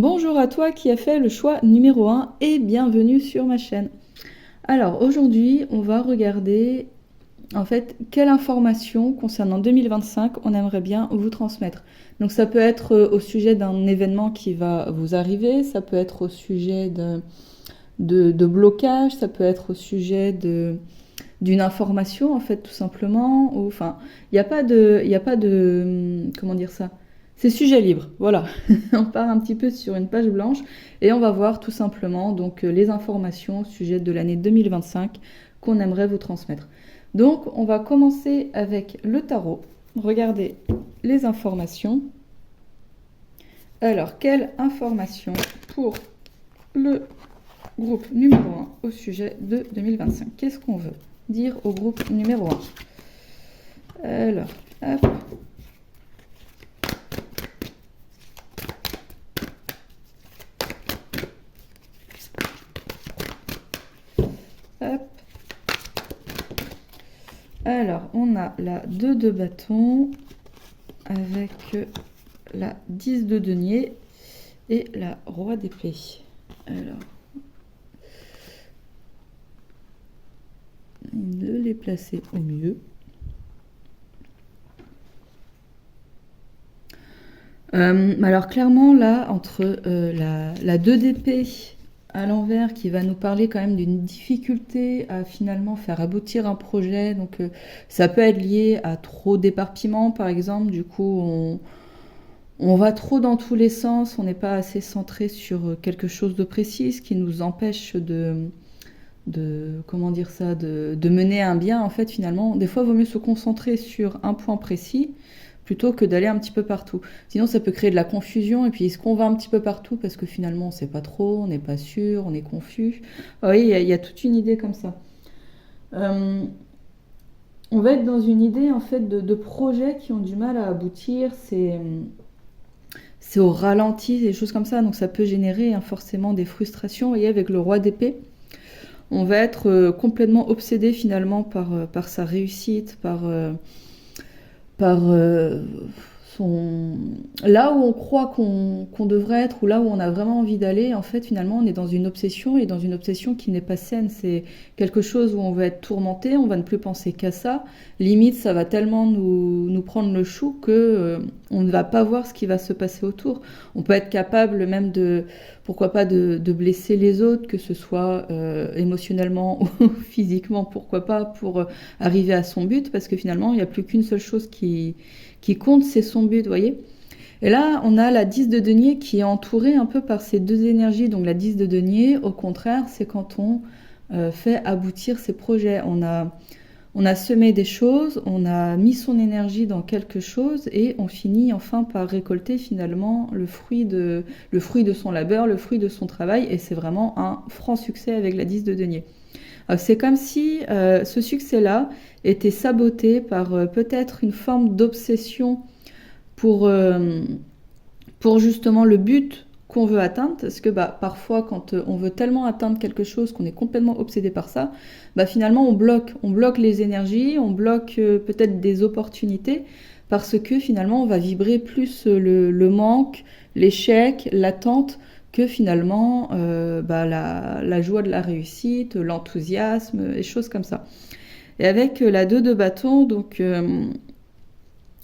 Bonjour à toi qui as fait le choix numéro 1 et bienvenue sur ma chaîne. Alors aujourd'hui, on va regarder en fait quelle information concernant 2025 on aimerait bien vous transmettre. Donc ça peut être au sujet d'un événement qui va vous arriver, ça peut être au sujet de blocage, ça peut être au sujet d'une information en fait tout simplement. Ou, enfin, il y a pas de, comment dire ça? C'est sujet libre, voilà. On part un petit peu sur une page blanche et on va voir tout simplement donc les informations au sujet de l'année 2025 qu'on aimerait vous transmettre. Donc on va commencer avec le tarot. Regardez les informations. Alors, quelle information pour le groupe numéro 1 au sujet de 2025? Qu'est-ce qu'on veut dire au groupe numéro 1? Alors, hop. Hop. Alors, on a la 2 de bâton avec la 10 de denier et la roi d'épée. Alors, de les placer au mieux. Alors clairement là, entre la 2 d'épée à l'envers qui va nous parler quand même d'une difficulté à finalement faire aboutir un projet, donc ça peut être lié à trop d'éparpillement par exemple, du coup on va trop dans tous les sens, on n'est pas assez centré sur quelque chose de précis, ce qui nous empêche comment dire ça, de mener un bien en fait finalement. Des fois il vaut mieux se concentrer sur un point précis plutôt que d'aller un petit peu partout. Sinon, ça peut créer de la confusion, et puis est-ce qu'on va un petit peu partout parce que finalement, on ne sait pas trop, on n'est pas sûr, on est confus. Oui, il y a toute une idée comme ça. On va être dans une idée, en fait, de projets qui ont du mal à aboutir. C'est au ralenti, des choses comme ça, donc ça peut générer forcément des frustrations. Vous voyez, avec le roi d'épée, on va être complètement obsédé finalement par sa réussite, par là où on croit qu'on devrait être, ou là où on a vraiment envie d'aller. En fait finalement on est dans une obsession, et dans une obsession qui n'est pas saine. C'est quelque chose où on va être tourmenté, on va ne plus penser qu'à ça, limite ça va tellement nous prendre le chou que on ne va pas voir ce qui va se passer autour. On peut être capable même pourquoi pas de blesser les autres, que ce soit émotionnellement ou physiquement, pourquoi pas, pour arriver à son but, parce que finalement il n'y a plus qu'une seule chose qui compte, c'est son but, vous voyez. Et là, on a la 10 de denier qui est entourée un peu par ces deux énergies. Donc la 10 de denier, au contraire, c'est quand on fait aboutir ses projets. On a semé des choses, on a mis son énergie dans quelque chose, et on finit enfin par récolter finalement le fruit de son labeur, le fruit de son travail, et c'est vraiment un franc succès avec la 10 de denier. C'est comme si ce succès-là était saboté par peut-être une forme d'obsession pour justement le but qu'on veut atteindre, parce que parfois quand on veut tellement atteindre quelque chose qu'on est complètement obsédé par ça, finalement on bloque les énergies, on bloque peut-être des opportunités, parce que finalement on va vibrer plus le manque, l'échec, l'attente, que finalement la joie de la réussite, l'enthousiasme, et choses comme ça. Et avec la 2 de bâton, donc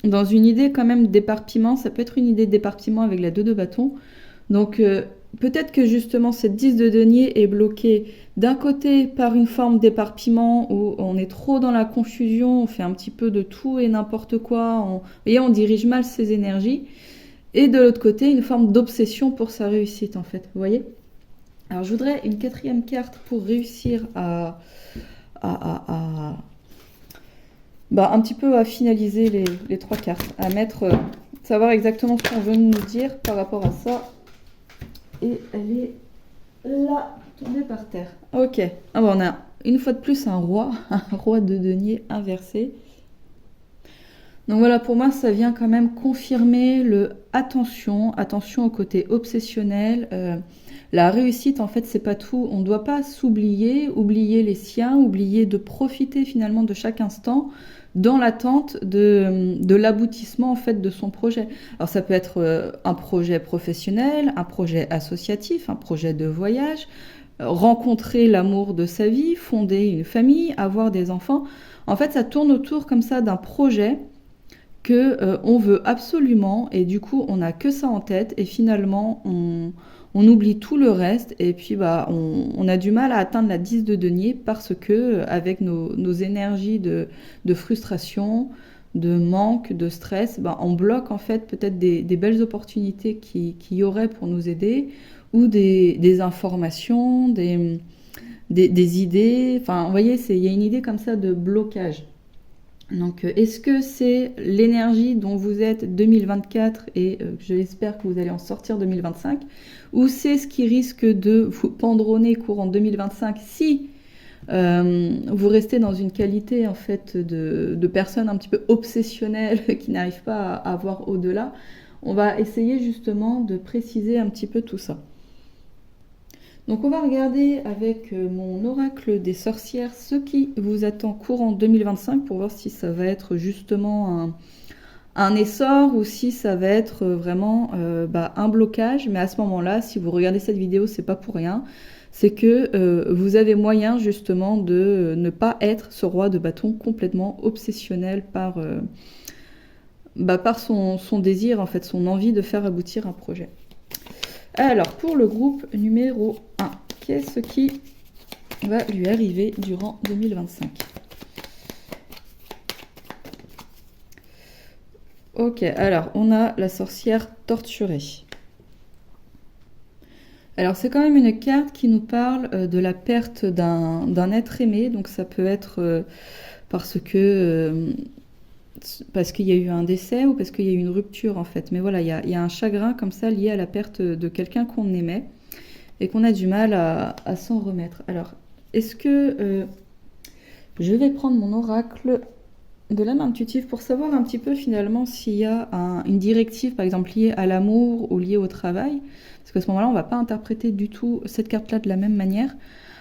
dans une idée quand même d'éparpillement, ça peut être une idée d'éparpillement avec la 2 de bâton. Donc peut-être que justement cette 10 de denier est bloquée d'un côté par une forme d'éparpillement où on est trop dans la confusion, on fait un petit peu de tout et n'importe quoi, on dirige mal ses énergies. Et de l'autre côté, une forme d'obsession pour sa réussite, en fait. Vous voyez? Alors, je voudrais une 4e carte pour réussir un petit peu à finaliser les 3 cartes, à savoir exactement ce qu'on veut nous dire par rapport à ça. Et elle est là, tombée par terre. Ok. On a une fois de plus un roi de denier inversé. Donc voilà, pour moi, ça vient quand même confirmer attention au côté obsessionnel. La réussite, en fait, c'est pas tout. On ne doit pas s'oublier, oublier les siens, oublier de profiter finalement de chaque instant dans l'attente de l'aboutissement en fait de son projet. Alors ça peut être un projet professionnel, un projet associatif, un projet de voyage, rencontrer l'amour de sa vie, fonder une famille, avoir des enfants. En fait, ça tourne autour comme ça d'un projet que on veut absolument et du coup on n'a que ça en tête et finalement on oublie tout le reste et puis bah on a du mal à atteindre la 10 de denier parce que avec nos énergies de frustration, de manque, de stress, bah, on bloque en fait peut-être des belles opportunités qui y auraient pour nous aider ou des informations, des idées. Enfin, vous voyez, il y a une idée comme ça de blocage. Donc, est-ce que c'est l'énergie dont vous êtes 2024 et je l'espère que vous allez en sortir 2025, ou c'est ce qui risque de vous pendronner courant 2025 si vous restez dans une qualité en fait de personne un petit peu obsessionnelle qui n'arrive pas à voir au-delà? On va essayer justement de préciser un petit peu tout ça. Donc on va regarder avec mon oracle des sorcières ce qui vous attend courant 2025 pour voir si ça va être justement un essor ou si ça va être vraiment un blocage. Mais à ce moment-là, si vous regardez cette vidéo, c'est pas pour rien. C'est que vous avez moyen justement de ne pas être ce roi de bâton complètement obsessionnel par son désir, en fait, son envie de faire aboutir un projet. Alors, pour le groupe numéro 1, qu'est-ce qui va lui arriver durant 2025? Ok, alors, on a la sorcière torturée. Alors, c'est quand même une carte qui nous parle de la perte d'un être aimé. Donc, ça peut être parce qu'il y a eu un décès ou parce qu'il y a eu une rupture en fait. Mais voilà, il y a un chagrin comme ça lié à la perte de quelqu'un qu'on aimait et qu'on a du mal à s'en remettre. Alors, est-ce que je vais prendre mon oracle de l'âme intuitive pour savoir un petit peu finalement s'il y a une directive par exemple liée à l'amour ou liée au travail, parce qu'à ce moment-là on ne va pas interpréter du tout cette carte-là de la même manière.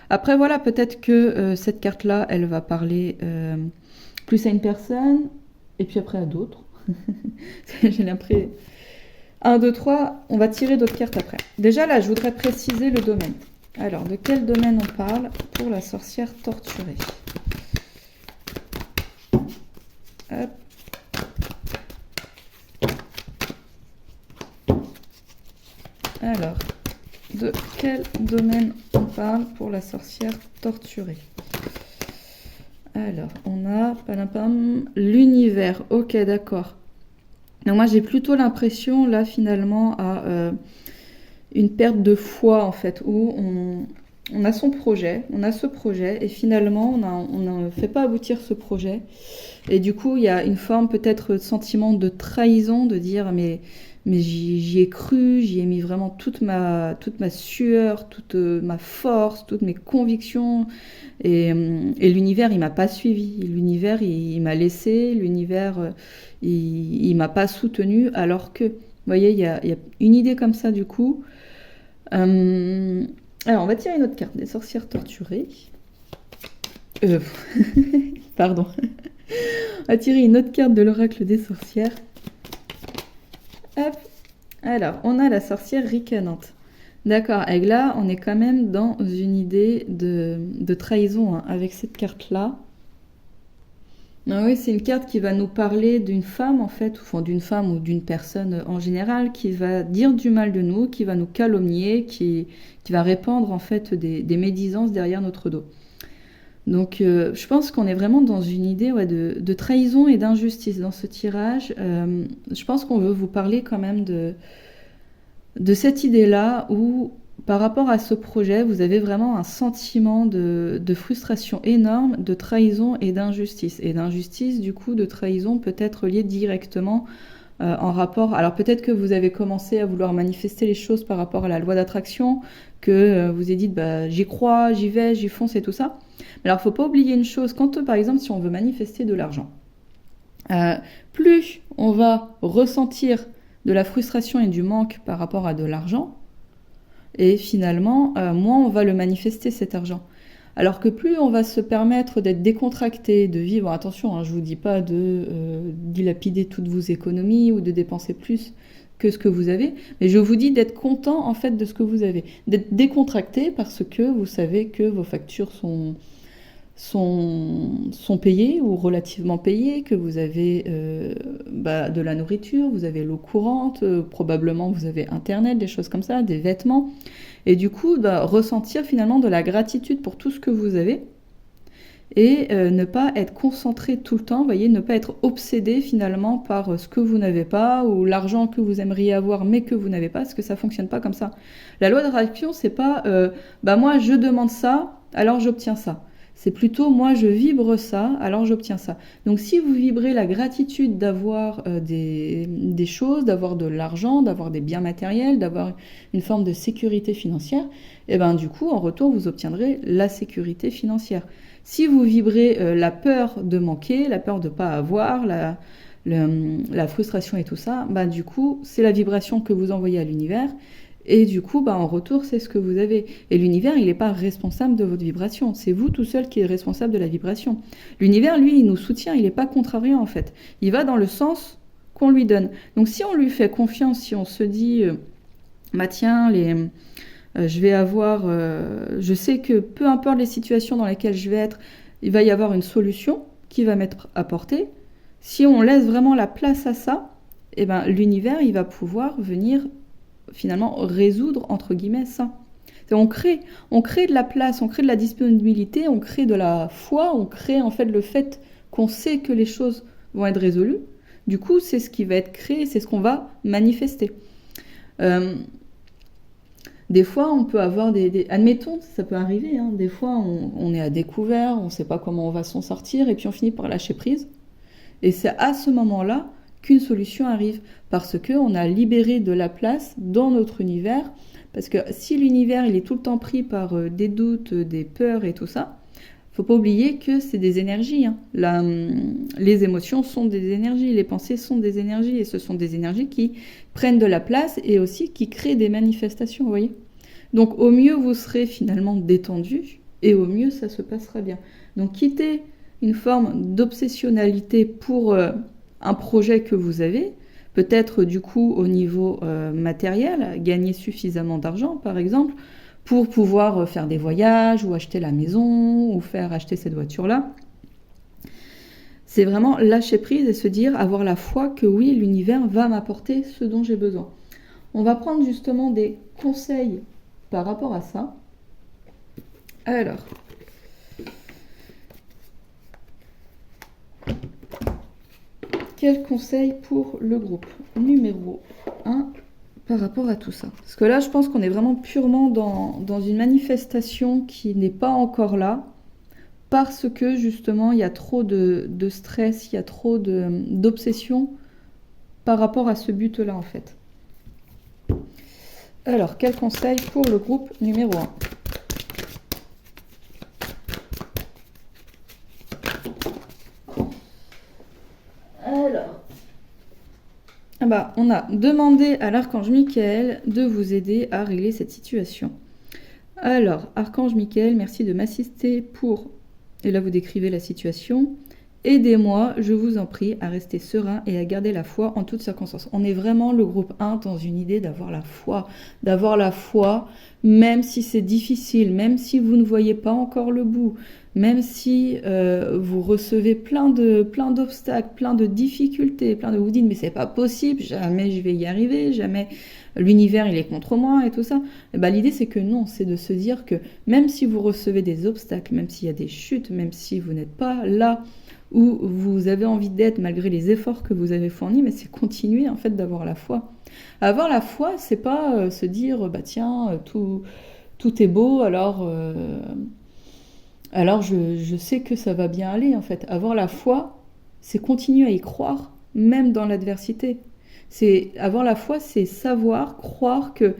Après voilà, peut-être que cette carte-là elle va parler plus à une personne et puis après à d'autres. J'ai l'impression. 1, 2, 3, on va tirer d'autres cartes après. Déjà là, je voudrais préciser le domaine. Alors, de quel domaine on parle pour la sorcière torturée? Hop. Alors, de quel domaine on parle pour la sorcière torturée? Alors, on a l'univers. Ok, d'accord. Donc moi, j'ai plutôt l'impression, là, finalement, à une perte de foi, en fait, où on a son projet, on a ce projet, et finalement, on ne fait pas aboutir ce projet. Et du coup, il y a une forme, peut-être, de sentiment de trahison, de dire, mais j'y ai cru, j'y ai mis vraiment toute ma sueur, toute ma force, toutes mes convictions. Et l'univers, il m'a pas suivi. L'univers, il m'a laissé. L'univers, il m'a pas soutenu. Alors que, vous voyez, il y a une idée comme ça, du coup. Alors, on va tirer une autre carte des sorcières torturées. Pardon. On va tirer une autre carte de l'oracle des sorcières. Hop. Alors, on a la sorcière ricanante. D'accord, et là, on est quand même dans une idée de trahison hein, avec cette carte-là. Ah oui, c'est une carte qui va nous parler d'une femme, en fait, enfin d'une femme ou d'une personne en général, qui va dire du mal de nous, qui va nous calomnier, qui va répandre, en fait, des médisances derrière notre dos. Donc, je pense qu'on est vraiment dans une idée de trahison et d'injustice dans ce tirage. Je pense qu'on veut vous parler quand même de cette idée-là où, par rapport à ce projet, vous avez vraiment un sentiment de frustration énorme, de trahison et d'injustice. Et d'injustice, du coup, de trahison peut être liée directement en rapport... Alors peut-être que vous avez commencé à vouloir manifester les choses par rapport à la loi d'attraction, que vous avez dit, j'y crois, j'y vais, j'y fonce et tout ça. Mais alors, il ne faut pas oublier une chose, par exemple, si on veut manifester de l'argent, plus on va ressentir de la frustration et du manque par rapport à de l'argent, Et finalement, moins on va le manifester cet argent. Alors que plus on va se permettre d'être décontracté, de vivre, attention, hein, je ne vous dis pas de dilapider toutes vos économies ou de dépenser plus que ce que vous avez, mais je vous dis d'être content en fait de ce que vous avez, d'être décontracté parce que vous savez que vos factures sont payées ou relativement payées, que vous avez de la nourriture, vous avez l'eau courante, probablement vous avez Internet, des choses comme ça, des vêtements. Et du coup, ressentir finalement de la gratitude pour tout ce que vous avez et ne pas être concentré tout le temps, vous voyez, ne pas être obsédé finalement par ce que vous n'avez pas ou l'argent que vous aimeriez avoir mais que vous n'avez pas, parce que ça fonctionne pas comme ça. La loi de réaction, c'est pas moi je demande ça, alors j'obtiens ça. C'est plutôt moi je vibre ça, alors j'obtiens ça. Donc si vous vibrez la gratitude d'avoir des choses, d'avoir de l'argent, d'avoir des biens matériels, d'avoir une forme de sécurité financière, et ben du coup en retour vous obtiendrez la sécurité financière. Si vous vibrez la peur de manquer, la peur de ne pas avoir, la frustration et tout ça, bah, du coup c'est la vibration que vous envoyez à l'univers. Et du coup, en retour, c'est ce que vous avez. Et l'univers, il n'est pas responsable de votre vibration. C'est vous tout seul qui êtes responsable de la vibration. L'univers, lui, il nous soutient. Il n'est pas contrariant, en fait. Il va dans le sens qu'on lui donne. Donc, si on lui fait confiance, si on se dit, tiens, je vais avoir... je sais que peu importe les situations dans lesquelles je vais être, il va y avoir une solution qui va m'être apportée. Si on laisse vraiment la place à ça, l'univers, il va pouvoir venir finalement résoudre entre guillemets ça. On crée de la place, on crée de la disponibilité, on crée de la foi, on crée en fait le fait qu'on sait que les choses vont être résolues. Du coup, c'est ce qui va être créé, c'est ce qu'on va manifester. Des fois, on peut avoir admettons, ça peut arriver, hein, des fois on est à découvert, on ne sait pas comment on va s'en sortir, et puis on finit par lâcher prise. Et c'est à ce moment-là qu'une solution arrive, parce qu'on a libéré de la place dans notre univers, parce que si l'univers il est tout le temps pris par des doutes, des peurs et tout ça, faut pas oublier que c'est des énergies. Hein. Les émotions sont des énergies, les pensées sont des énergies, et ce sont des énergies qui prennent de la place et aussi qui créent des manifestations, vous voyez. Donc au mieux vous serez finalement détendu, et au mieux ça se passera bien. Donc quittez une forme d'obsessionnalité pour un projet que vous avez, peut-être du coup au niveau matériel, gagner suffisamment d'argent par exemple, pour pouvoir faire des voyages ou acheter la maison ou faire acheter cette voiture-là. C'est vraiment lâcher prise et se dire, avoir la foi que oui, l'univers va m'apporter ce dont j'ai besoin. On va prendre justement des conseils par rapport à ça. Alors, quel conseil pour le groupe numéro 1 par rapport à tout ça? Parce que là, je pense qu'on est vraiment purement dans une manifestation qui n'est pas encore là, parce que justement, il y a trop de stress, il y a trop d'obsession par rapport à ce but-là, en fait. Alors, quel conseil pour le groupe numéro 1? On a demandé à l'archange Michael de vous aider à régler cette situation. Alors, archange Michael, merci de m'assister pour... Et là, vous décrivez la situation. Aidez-moi, je vous en prie, à rester serein et à garder la foi en toutes circonstances. On est vraiment le groupe 1 dans une idée d'avoir la foi, même si c'est difficile, même si vous ne voyez pas encore le bout, même si vous recevez plein d'obstacles, plein de difficultés, vous dites mais c'est pas possible, jamais je vais y arriver, jamais l'univers il est contre moi et tout ça. L'idée c'est que non, c'est de se dire que même si vous recevez des obstacles, même s'il y a des chutes, même si vous n'êtes pas là où vous avez envie d'être malgré les efforts que vous avez fournis, mais c'est continuer en fait d'avoir la foi. Avoir la foi, c'est pas se dire tiens, tout est beau, alors je sais que ça va bien aller en fait. Avoir la foi, c'est continuer à y croire, même dans l'adversité. Avoir la foi, c'est savoir, croire que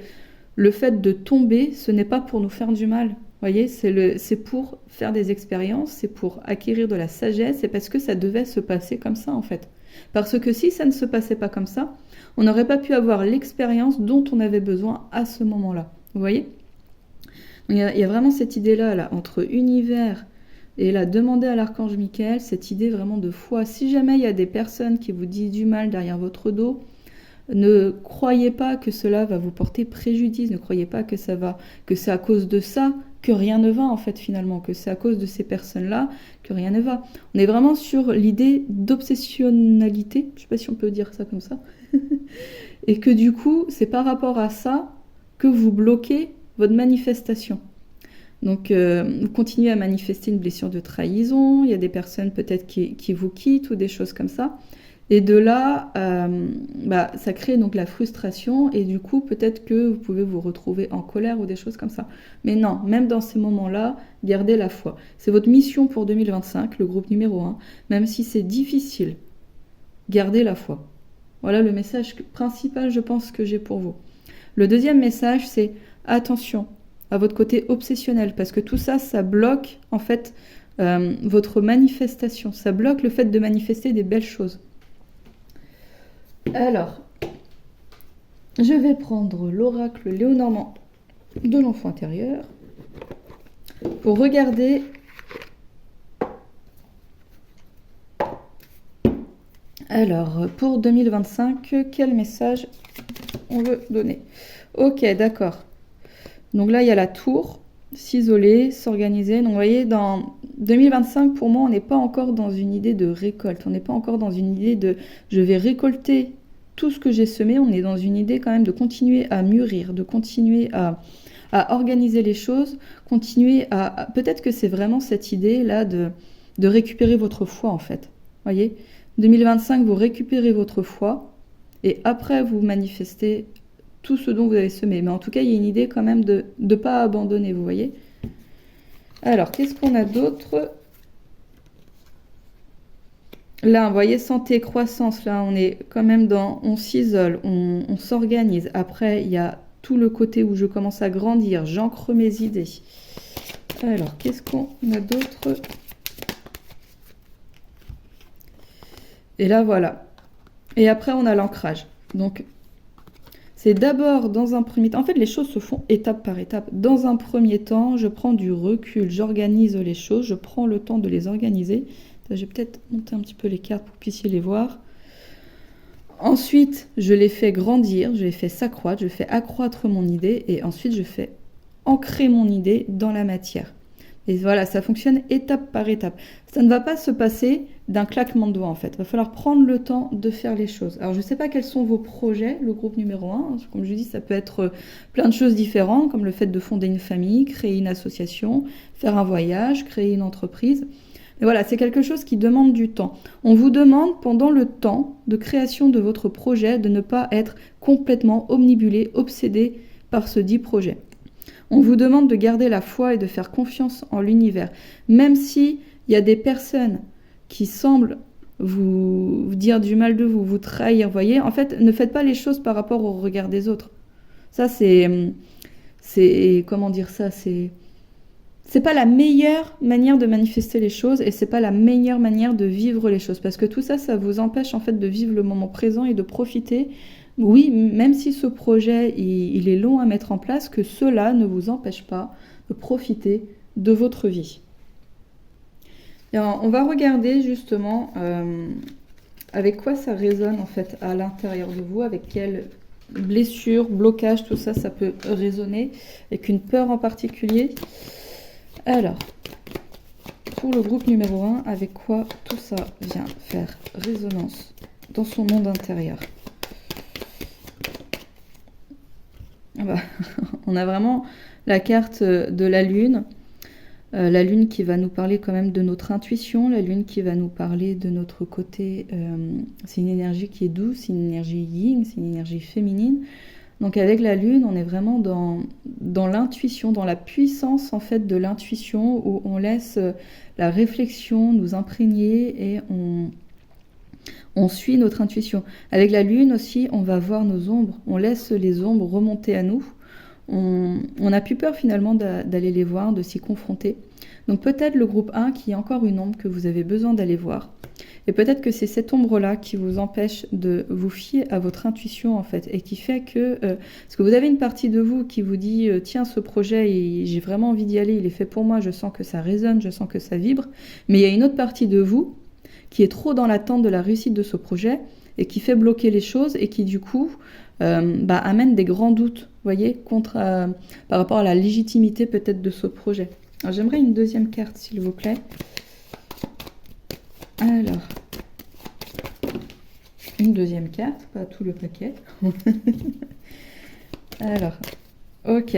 le fait de tomber, ce n'est pas pour nous faire du mal. Vous voyez, c'est pour faire des expériences, c'est pour acquérir de la sagesse, c'est parce que ça devait se passer comme ça en fait. Parce que si ça ne se passait pas comme ça, on n'aurait pas pu avoir l'expérience dont on avait besoin à ce moment-là. Vous voyez? Il y a vraiment cette idée-là, là, entre univers et là, demandez à l'archange Michael, cette idée vraiment de foi. Si jamais il y a des personnes qui vous disent du mal derrière votre dos, ne croyez pas que cela va vous porter préjudice, ne croyez pas que c'est à cause de ça que rien ne va en fait finalement, que c'est à cause de ces personnes-là que rien ne va. On est vraiment sur l'idée d'obsessionnalité, je sais pas si on peut dire ça comme ça, et que du coup, c'est par rapport à ça que vous bloquez votre manifestation. Donc, vous continuez à manifester une blessure de trahison, il y a des personnes peut-être qui vous quittent ou des choses comme ça. Et de là, ça crée donc la frustration et du coup, peut-être que vous pouvez vous retrouver en colère ou des choses comme ça. Mais non, même dans ces moments-là, gardez la foi. C'est votre mission pour 2025, le groupe numéro 1. Même si c'est difficile, gardez la foi. Voilà le message principal, je pense, que j'ai pour vous. Le deuxième message, c'est attention à votre côté obsessionnel, parce que tout ça, ça bloque en fait votre manifestation. Ça bloque le fait de manifester des belles choses. Alors, je vais prendre l'oracle Léonormand de l'enfant intérieur pour regarder alors pour 2025 quel message on veut donner. Ok, d'accord. Donc là il y a la tour, s'isoler, s'organiser. Donc vous voyez, dans 2025 pour moi on n'est pas encore dans une idée de récolte, on n'est pas encore dans une idée de je vais récolter tout ce que j'ai semé, on est dans une idée quand même de continuer à mûrir, de continuer à organiser les choses, continuer à... Peut-être que c'est vraiment cette idée-là de récupérer votre foi, en fait. Voyez, 2025, vous récupérez votre foi, et après, vous manifestez tout ce dont vous avez semé. Mais en tout cas, il y a une idée quand même de ne pas abandonner, vous voyez. Alors, qu'est-ce qu'on a d'autre ? Là, vous voyez, santé, croissance, là, on est quand même dans... On s'isole, on s'organise. Après, il y a tout le côté où je commence à grandir, j'ancre mes idées. Alors, qu'est-ce qu'on a d'autre? Et là, voilà. Et après, on a l'ancrage. Donc, c'est d'abord dans un premier temps... En fait, les choses se font étape par étape. Dans un premier temps, je prends du recul, j'organise les choses, je prends le temps de les organiser. Je vais peut-être monter un petit peu les cartes pour que vous puissiez les voir. Ensuite, je les fais grandir, je les fais s'accroître, je fais accroître mon idée et ensuite je fais ancrer mon idée dans la matière. Et voilà, ça fonctionne étape par étape. Ça ne va pas se passer d'un claquement de doigts en fait. Il va falloir prendre le temps de faire les choses. Alors je ne sais pas quels sont vos projets, le groupe numéro 1. Comme je dis, ça peut être plein de choses différentes, comme le fait de fonder une famille, créer une association, faire un voyage, créer une entreprise. Mais voilà, c'est quelque chose qui demande du temps. On vous demande pendant le temps de création de votre projet de ne pas être complètement omnibulé, obsédé par ce dit projet. On vous demande de garder la foi et de faire confiance en l'univers. Même s'il y a des personnes qui semblent vous dire du mal de vous, vous trahir, voyez, en fait, ne faites pas les choses par rapport au regard des autres. Ça, c'est comment dire ça, c'est pas la meilleure manière de manifester les choses et c'est pas la meilleure manière de vivre les choses parce que tout ça, ça vous empêche en fait de vivre le moment présent et de profiter. Oui, même si ce projet, il est long à mettre en place, que cela ne vous empêche pas de profiter de votre vie. Et on va regarder justement avec quoi ça résonne en fait à l'intérieur de vous, avec quelle blessure, blocage, tout ça, ça peut résonner, avec une peur en particulier. Alors, pour le groupe numéro 1, avec quoi tout ça vient faire résonance dans son monde intérieur? On a vraiment la carte de la lune qui va nous parler quand même de notre intuition, la lune qui va nous parler de notre côté, c'est une énergie qui est douce, c'est une énergie yin, c'est une énergie féminine. Donc avec la lune, on est vraiment dans l'intuition, dans la puissance en fait de l'intuition où on laisse la réflexion nous imprégner et on suit notre intuition. Avec la lune aussi, on va voir nos ombres, on laisse les ombres remonter à nous. On n'a plus peur finalement d'aller les voir, de s'y confronter. Donc peut-être le groupe 1 qui est encore une ombre que vous avez besoin d'aller voir. Et peut-être que c'est cette ombre-là qui vous empêche de vous fier à votre intuition, en fait, et qui fait que... parce que vous avez une partie de vous qui vous dit, tiens, ce projet, j'ai vraiment envie d'y aller, il est fait pour moi, je sens que ça résonne, je sens que ça vibre. Mais il y a une autre partie de vous qui est trop dans l'attente de la réussite de ce projet et qui fait bloquer les choses et qui, du coup, amène des grands doutes, vous voyez, par rapport à la légitimité peut-être de ce projet. Alors, j'aimerais une deuxième carte, s'il vous plaît. Alors, une deuxième carte, pas tout le paquet. Alors, ok,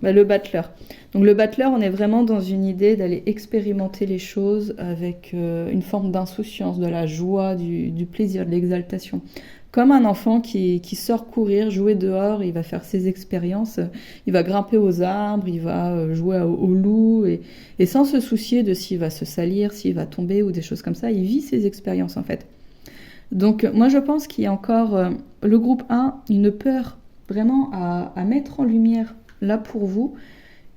le battleur. Donc le battleur, on est vraiment dans une idée d'aller expérimenter les choses avec une forme d'insouciance, de la joie, du plaisir, de l'exaltation. Comme un enfant qui sort courir, jouer dehors, il va faire ses expériences, il va grimper aux arbres, il va jouer au loup, et sans se soucier de s'il va se salir, s'il va tomber ou des choses comme ça, il vit ses expériences en fait. Donc moi je pense qu'il y a encore le groupe 1, une peur vraiment à mettre en lumière là pour vous,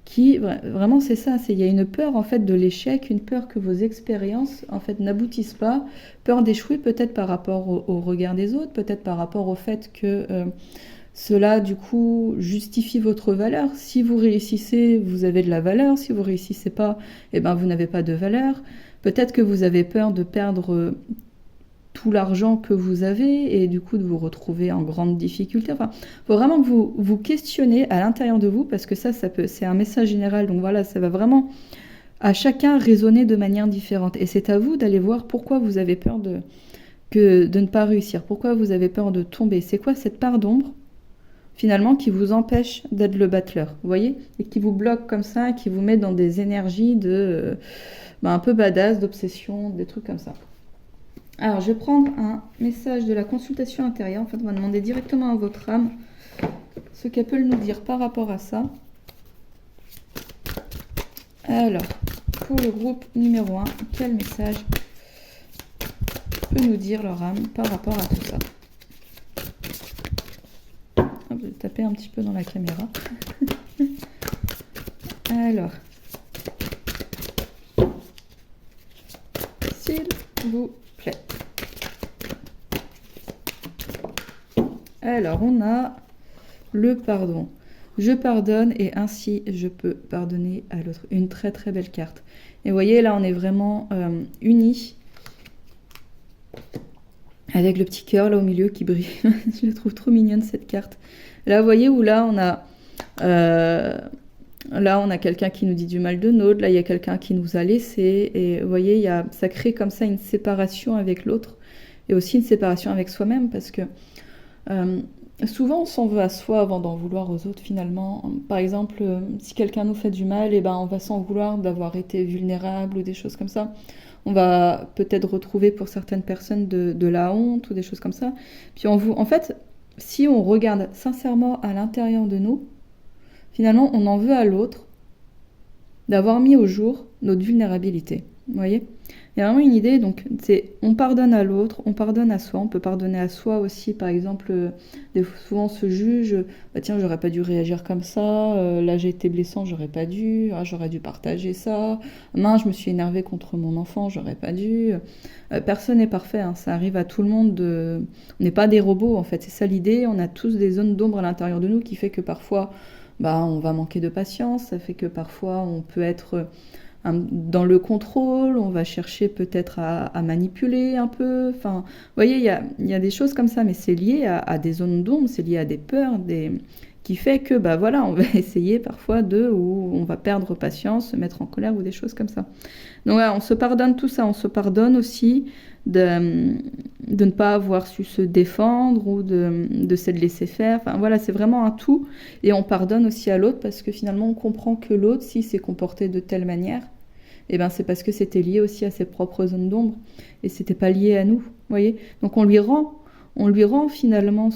qui vraiment c'est ça, il y a une peur en fait de l'échec, une peur que vos expériences en fait n'aboutissent pas, peur d'échouer peut-être par rapport au regard des autres, peut-être par rapport au fait que cela du coup justifie votre valeur. Si vous réussissez, vous avez de la valeur, si vous réussissez pas, eh ben vous n'avez pas de valeur. Peut-être que vous avez peur de perdre tout l'argent que vous avez et du coup de vous retrouver en grande difficulté. Enfin, il faut vraiment que vous questionnez à l'intérieur de vous parce que c'est un message général. Donc voilà, ça va vraiment à chacun résonner de manière différente. Et c'est à vous d'aller voir pourquoi vous avez peur de ne pas réussir, pourquoi vous avez peur de tomber. C'est quoi cette part d'ombre finalement qui vous empêche d'être le battleur, vous voyez, et qui vous bloque comme ça, qui vous met dans des énergies de un peu badass, d'obsession, des trucs comme ça. Alors, je vais prendre un message de la consultation intérieure. En fait, on va demander directement à votre âme ce qu'elle peut nous dire par rapport à ça. Alors, pour le groupe numéro 1, quel message peut nous dire leur âme par rapport à tout ça? Je vais taper un petit peu dans la caméra. Alors, s'il vous plaît. Alors, on a le pardon. Je pardonne et ainsi je peux pardonner à l'autre. Une très très belle carte. Et vous voyez, là, on est vraiment unis. Avec le petit cœur là au milieu qui brille. Je la trouve trop mignonne cette carte. Là, vous voyez où là, on a... Là, on a quelqu'un qui nous dit du mal de l'autre. Là, il y a quelqu'un qui nous a laissés. Et vous voyez, ça crée comme ça une séparation avec l'autre. Et aussi une séparation avec soi-même. Parce que souvent, on s'en veut à soi avant d'en vouloir aux autres, finalement. Par exemple, si quelqu'un nous fait du mal, on va s'en vouloir d'avoir été vulnérable ou des choses comme ça. On va peut-être retrouver pour certaines personnes de la honte ou des choses comme ça. Puis en fait, si on regarde sincèrement à l'intérieur de nous, finalement, on en veut à l'autre d'avoir mis au jour notre vulnérabilité. Vous voyez ? Il y a vraiment une idée, donc on pardonne à l'autre, on pardonne à soi, on peut pardonner à soi aussi, par exemple, souvent on se juge, tiens, j'aurais pas dû réagir comme ça, là j'ai été blessant, j'aurais pas dû, j'aurais dû partager ça, mince, je me suis énervée contre mon enfant, j'aurais pas dû. Personne n'est parfait, hein, ça arrive à tout le monde, on n'est pas des robots en fait, c'est ça l'idée, on a tous des zones d'ombre à l'intérieur de nous qui fait que parfois, on va manquer de patience, ça fait que parfois on peut être... dans le contrôle, on va chercher peut-être à manipuler un peu. Enfin, vous voyez, il y a des choses comme ça, mais c'est lié à des zones d'ombre, c'est lié à des peurs, qui fait que, on va essayer parfois ou on va perdre patience, se mettre en colère ou des choses comme ça. Donc on se pardonne tout ça, on se pardonne aussi de ne pas avoir su se défendre ou de se laisser faire. Enfin voilà, c'est vraiment un tout. Et on pardonne aussi à l'autre parce que finalement on comprend que l'autre, s'il s'est comporté de telle manière, c'est parce que c'était lié aussi à ses propres zones d'ombre et c'était pas lié à nous, vous voyez. Donc on lui rend finalement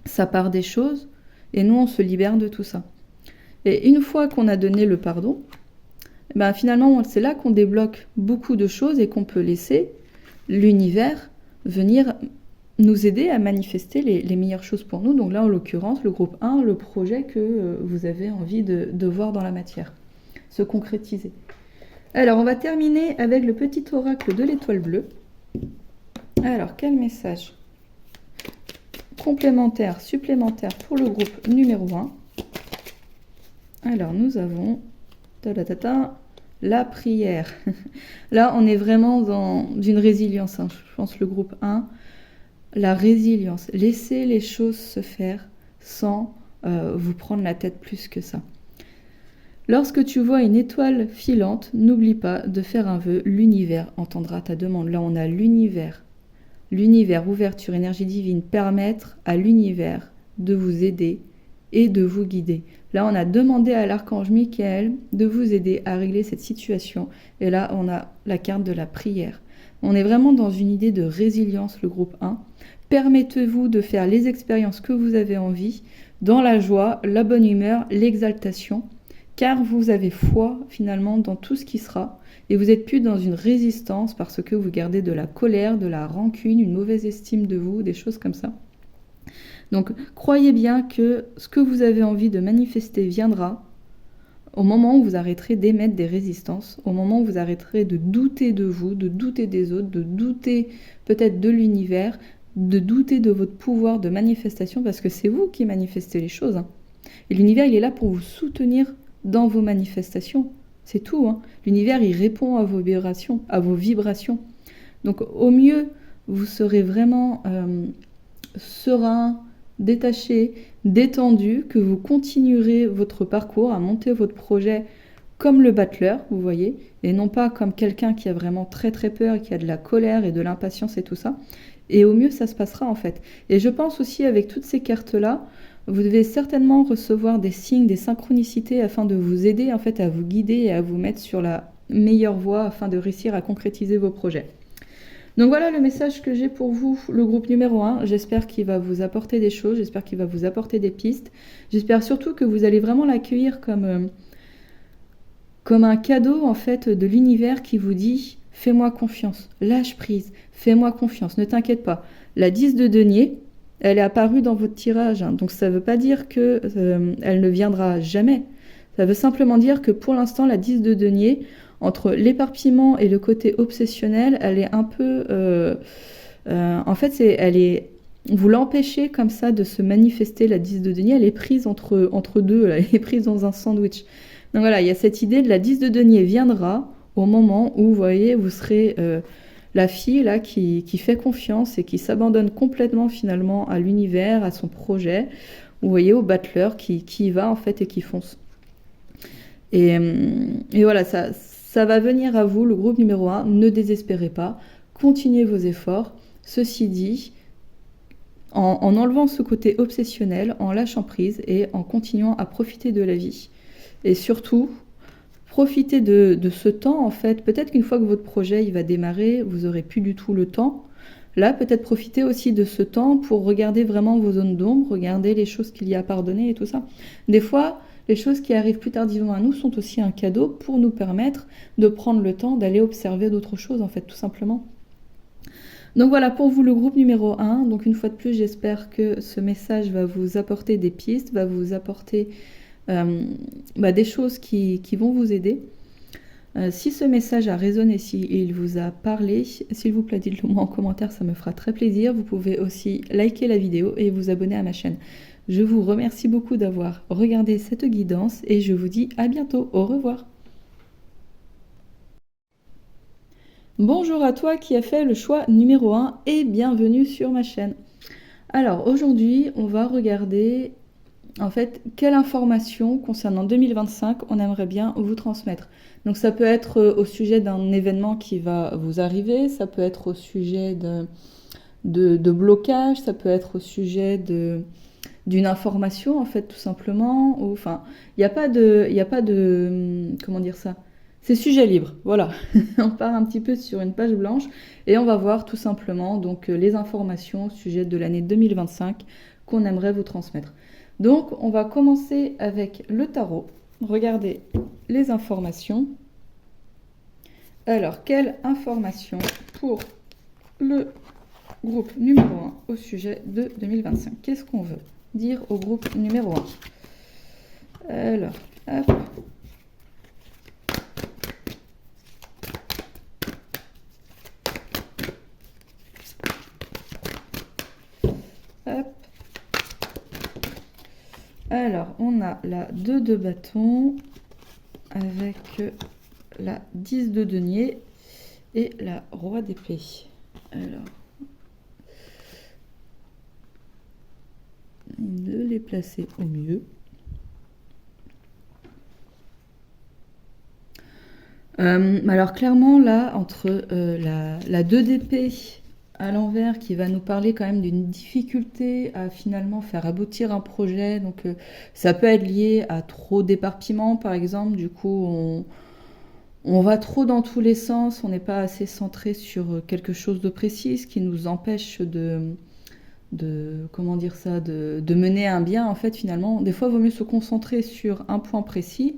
sa part des choses et nous on se libère de tout ça. Et une fois qu'on a donné le pardon, finalement c'est là qu'on débloque beaucoup de choses et qu'on peut laisser l'univers venir nous aider à manifester les meilleures choses pour nous. Donc là en l'occurrence le groupe 1, le projet que vous avez envie de voir dans la matière se concrétiser. Alors, on va terminer avec le petit oracle de l'étoile bleue. Alors, quel message complémentaire, supplémentaire pour le groupe numéro 1? Alors, nous avons la prière. Là, on est vraiment dans une résilience, hein. Je pense le groupe 1, la résilience. Laissez les choses se faire sans vous prendre la tête plus que ça. Lorsque tu vois une étoile filante, n'oublie pas de faire un vœu. L'univers entendra ta demande. Là, on a l'univers. L'univers, ouverture, énergie divine, permettre à l'univers de vous aider et de vous guider. Là, on a demandé à l'archange Michael de vous aider à régler cette situation. Et là, on a la carte de la prière. On est vraiment dans une idée de résilience, le groupe 1. Permettez-vous de faire les expériences que vous avez envie, dans la joie, la bonne humeur, l'exaltation, car vous avez foi finalement dans tout ce qui sera. Et vous n'êtes plus dans une résistance parce que vous gardez de la colère, de la rancune, une mauvaise estime de vous, des choses comme ça. Donc, croyez bien que ce que vous avez envie de manifester viendra au moment où vous arrêterez d'émettre des résistances, au moment où vous arrêterez de douter de vous, de douter des autres, de douter peut-être de l'univers, de douter de votre pouvoir de manifestation, parce que c'est vous qui manifestez les choses, hein. Et l'univers, il est là pour vous soutenir dans vos manifestations. C'est tout, hein. L'univers, il répond à vos vibrations, Donc, au mieux, vous serez vraiment serein, détaché, détendu, que vous continuerez votre parcours à monter votre projet comme le battleur, vous voyez, et non pas comme quelqu'un qui a vraiment très très peur, qui a de la colère et de l'impatience et tout ça. Et au mieux, ça se passera en fait. Et je pense aussi avec toutes ces cartes-là, vous devez certainement recevoir des signes, des synchronicités afin de vous aider en fait à vous guider et à vous mettre sur la meilleure voie afin de réussir à concrétiser vos projets. Donc voilà le message que j'ai pour vous, le groupe numéro 1. J'espère qu'il va vous apporter des choses, j'espère qu'il va vous apporter des pistes. J'espère surtout que vous allez vraiment l'accueillir comme un cadeau en fait de l'univers qui vous dit « Fais-moi confiance, lâche prise, fais-moi confiance, ne t'inquiète pas ». La 10 de denier, elle est apparue dans votre tirage, hein, donc ça ne veut pas dire qu'elle ne viendra jamais. Ça veut simplement dire que pour l'instant, la 10 de denier, entre l'éparpillement et le côté obsessionnel, elle est un peu... en fait, vous l'empêchez comme ça de se manifester, la 10 de denier, elle est prise entre deux, elle est prise dans un sandwich. Donc voilà, il y a cette idée de la 10 de denier viendra au moment où, vous voyez, vous serez la fille là qui fait confiance et qui s'abandonne complètement finalement à l'univers, à son projet. Vous voyez, au battleur qui y va en fait et qui fonce. Et voilà, ça va venir à vous, le groupe numéro 1, ne désespérez pas, continuez vos efforts. Ceci dit, en enlevant ce côté obsessionnel, en lâchant prise et en continuant à profiter de la vie. Et surtout, profitez de ce temps, en fait. Peut-être qu'une fois que votre projet il va démarrer, vous n'aurez plus du tout le temps. Là, peut-être profitez aussi de ce temps pour regarder vraiment vos zones d'ombre, regarder les choses qu'il y a à pardonner et tout ça. Des fois, les choses qui arrivent plus tardivement à nous sont aussi un cadeau pour nous permettre de prendre le temps d'aller observer d'autres choses, en fait, tout simplement. Donc voilà, pour vous, le groupe numéro 1. Donc une fois de plus, j'espère que ce message va vous apporter des pistes, va vous apporter des choses qui vont vous aider. Si ce message a résonné, s'il vous a parlé, s'il vous plaît, dites-le moi en commentaire, ça me fera très plaisir. Vous pouvez aussi liker la vidéo et vous abonner à ma chaîne. Je vous remercie beaucoup d'avoir regardé cette guidance et je vous dis à bientôt. Au revoir. Bonjour à toi qui as fait le choix numéro 1 et bienvenue sur ma chaîne. Alors aujourd'hui, on va regarder en fait quelle information concernant 2025 on aimerait bien vous transmettre. Donc ça peut être au sujet d'un événement qui va vous arriver, ça peut être au sujet de blocage, ça peut être au sujet d'une information en fait tout simplement. Enfin, il n'y a pas de comment dire ça. C'est sujet libre, voilà. On part un petit peu sur une page blanche et on va voir tout simplement donc les informations au sujet de l'année 2025 qu'on aimerait vous transmettre. Donc, on va commencer avec le tarot. Regardez les informations. Alors, quelle information pour le groupe numéro 1 au sujet de 2025? Qu'est-ce qu'on veut dire au groupe numéro 1? Alors, hop. Alors, on a la 2 de bâton avec la 10 de denier et la roi d'épée. Alors, de les placer au mieux. Alors clairement là, entre la 2 d'épée à l'envers qui va nous parler quand même d'une difficulté à finalement faire aboutir un projet, donc ça peut être lié à trop d'éparpillement par exemple, du coup on va trop dans tous les sens, on n'est pas assez centré sur quelque chose de précis, ce qui nous empêche comment dire ça, de mener un bien. En fait, finalement, des fois, il vaut mieux se concentrer sur un point précis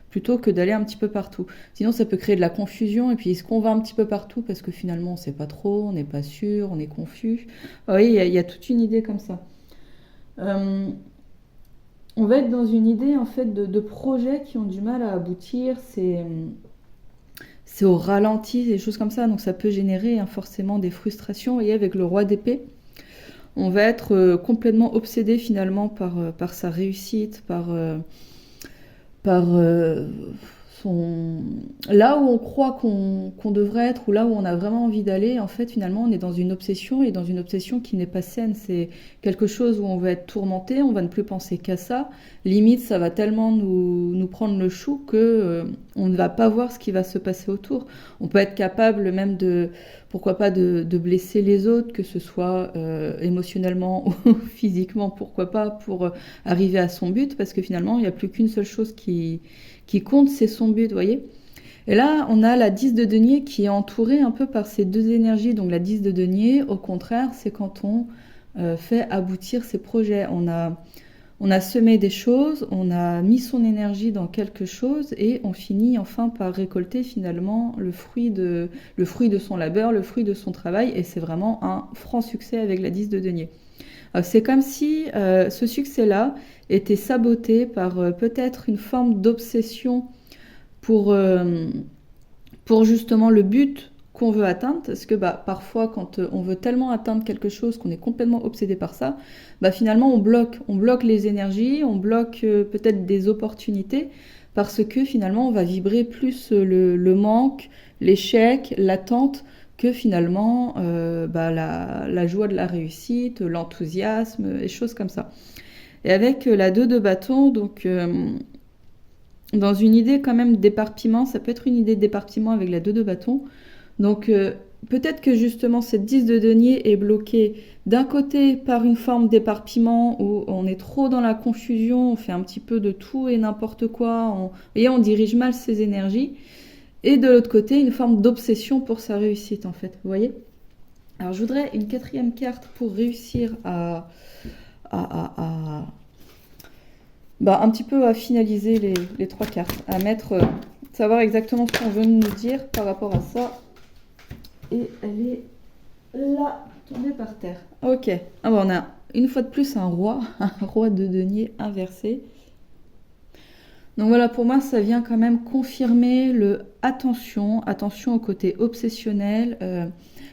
plutôt que d'aller un petit peu partout. Sinon, ça peut créer de la confusion et puis est-ce qu'on va un petit peu partout parce que finalement, on ne sait pas trop, on n'est pas sûr, on est confus. Ah oui, il y a toute une idée comme ça. On va être dans une idée en fait de projets qui ont du mal à aboutir. C'est au ralenti, des choses comme ça. Donc ça peut générer forcément des frustrations. Vous voyez, avec le roi d'épée, on va être complètement obsédé finalement par sa réussite, par son... Là où on croit qu'on devrait être, ou là où on a vraiment envie d'aller, en fait, finalement, on est dans une obsession, et dans une obsession qui n'est pas saine. C'est quelque chose où on va être tourmenté, on va ne plus penser qu'à ça. Limite, ça va tellement nous prendre le chou que on ne va pas voir ce qui va se passer autour. On peut être capable même pourquoi pas, de blesser les autres, que ce soit émotionnellement ou physiquement, pourquoi pas, pour arriver à son but, parce que finalement, il n'y a plus qu'une seule chose qui compte, c'est son but, vous voyez. Et là, on a la 10 de denier qui est entourée un peu par ces deux énergies. Donc la 10 de denier, au contraire, c'est quand on fait aboutir ses projets. On a semé des choses, on a mis son énergie dans quelque chose et on finit enfin par récolter finalement le fruit de son labeur, le fruit de son travail. Et c'est vraiment un franc succès avec la 10 de denier. C'est comme si ce succès-là était saboté par peut-être une forme d'obsession pour justement le but qu'on veut atteindre, parce que parfois quand on veut tellement atteindre quelque chose qu'on est complètement obsédé par ça, finalement on bloque les énergies, on bloque peut-être des opportunités, parce que finalement on va vibrer plus le manque, l'échec, l'attente, que finalement la joie de la réussite, l'enthousiasme, et choses comme ça. Et avec la 2 de bâton, donc dans une idée quand même d'éparpillement, ça peut être une idée d'éparpillement avec la 2 de bâton. Donc peut-être que justement cette 10 de denier est bloquée d'un côté par une forme d'éparpillement où on est trop dans la confusion, on fait un petit peu de tout et n'importe quoi, on dirige mal ses énergies. Et de l'autre côté, une forme d'obsession pour sa réussite, en fait. Vous voyez ? Alors, je voudrais une 4e carte pour réussir un petit peu à finaliser les 3 cartes, à savoir exactement ce qu'on veut nous dire par rapport à ça. Et elle est là, tombée par terre. Ok. On a une fois de plus un roi de denier inversé. Donc voilà, pour moi, ça vient quand même confirmer attention au côté obsessionnel.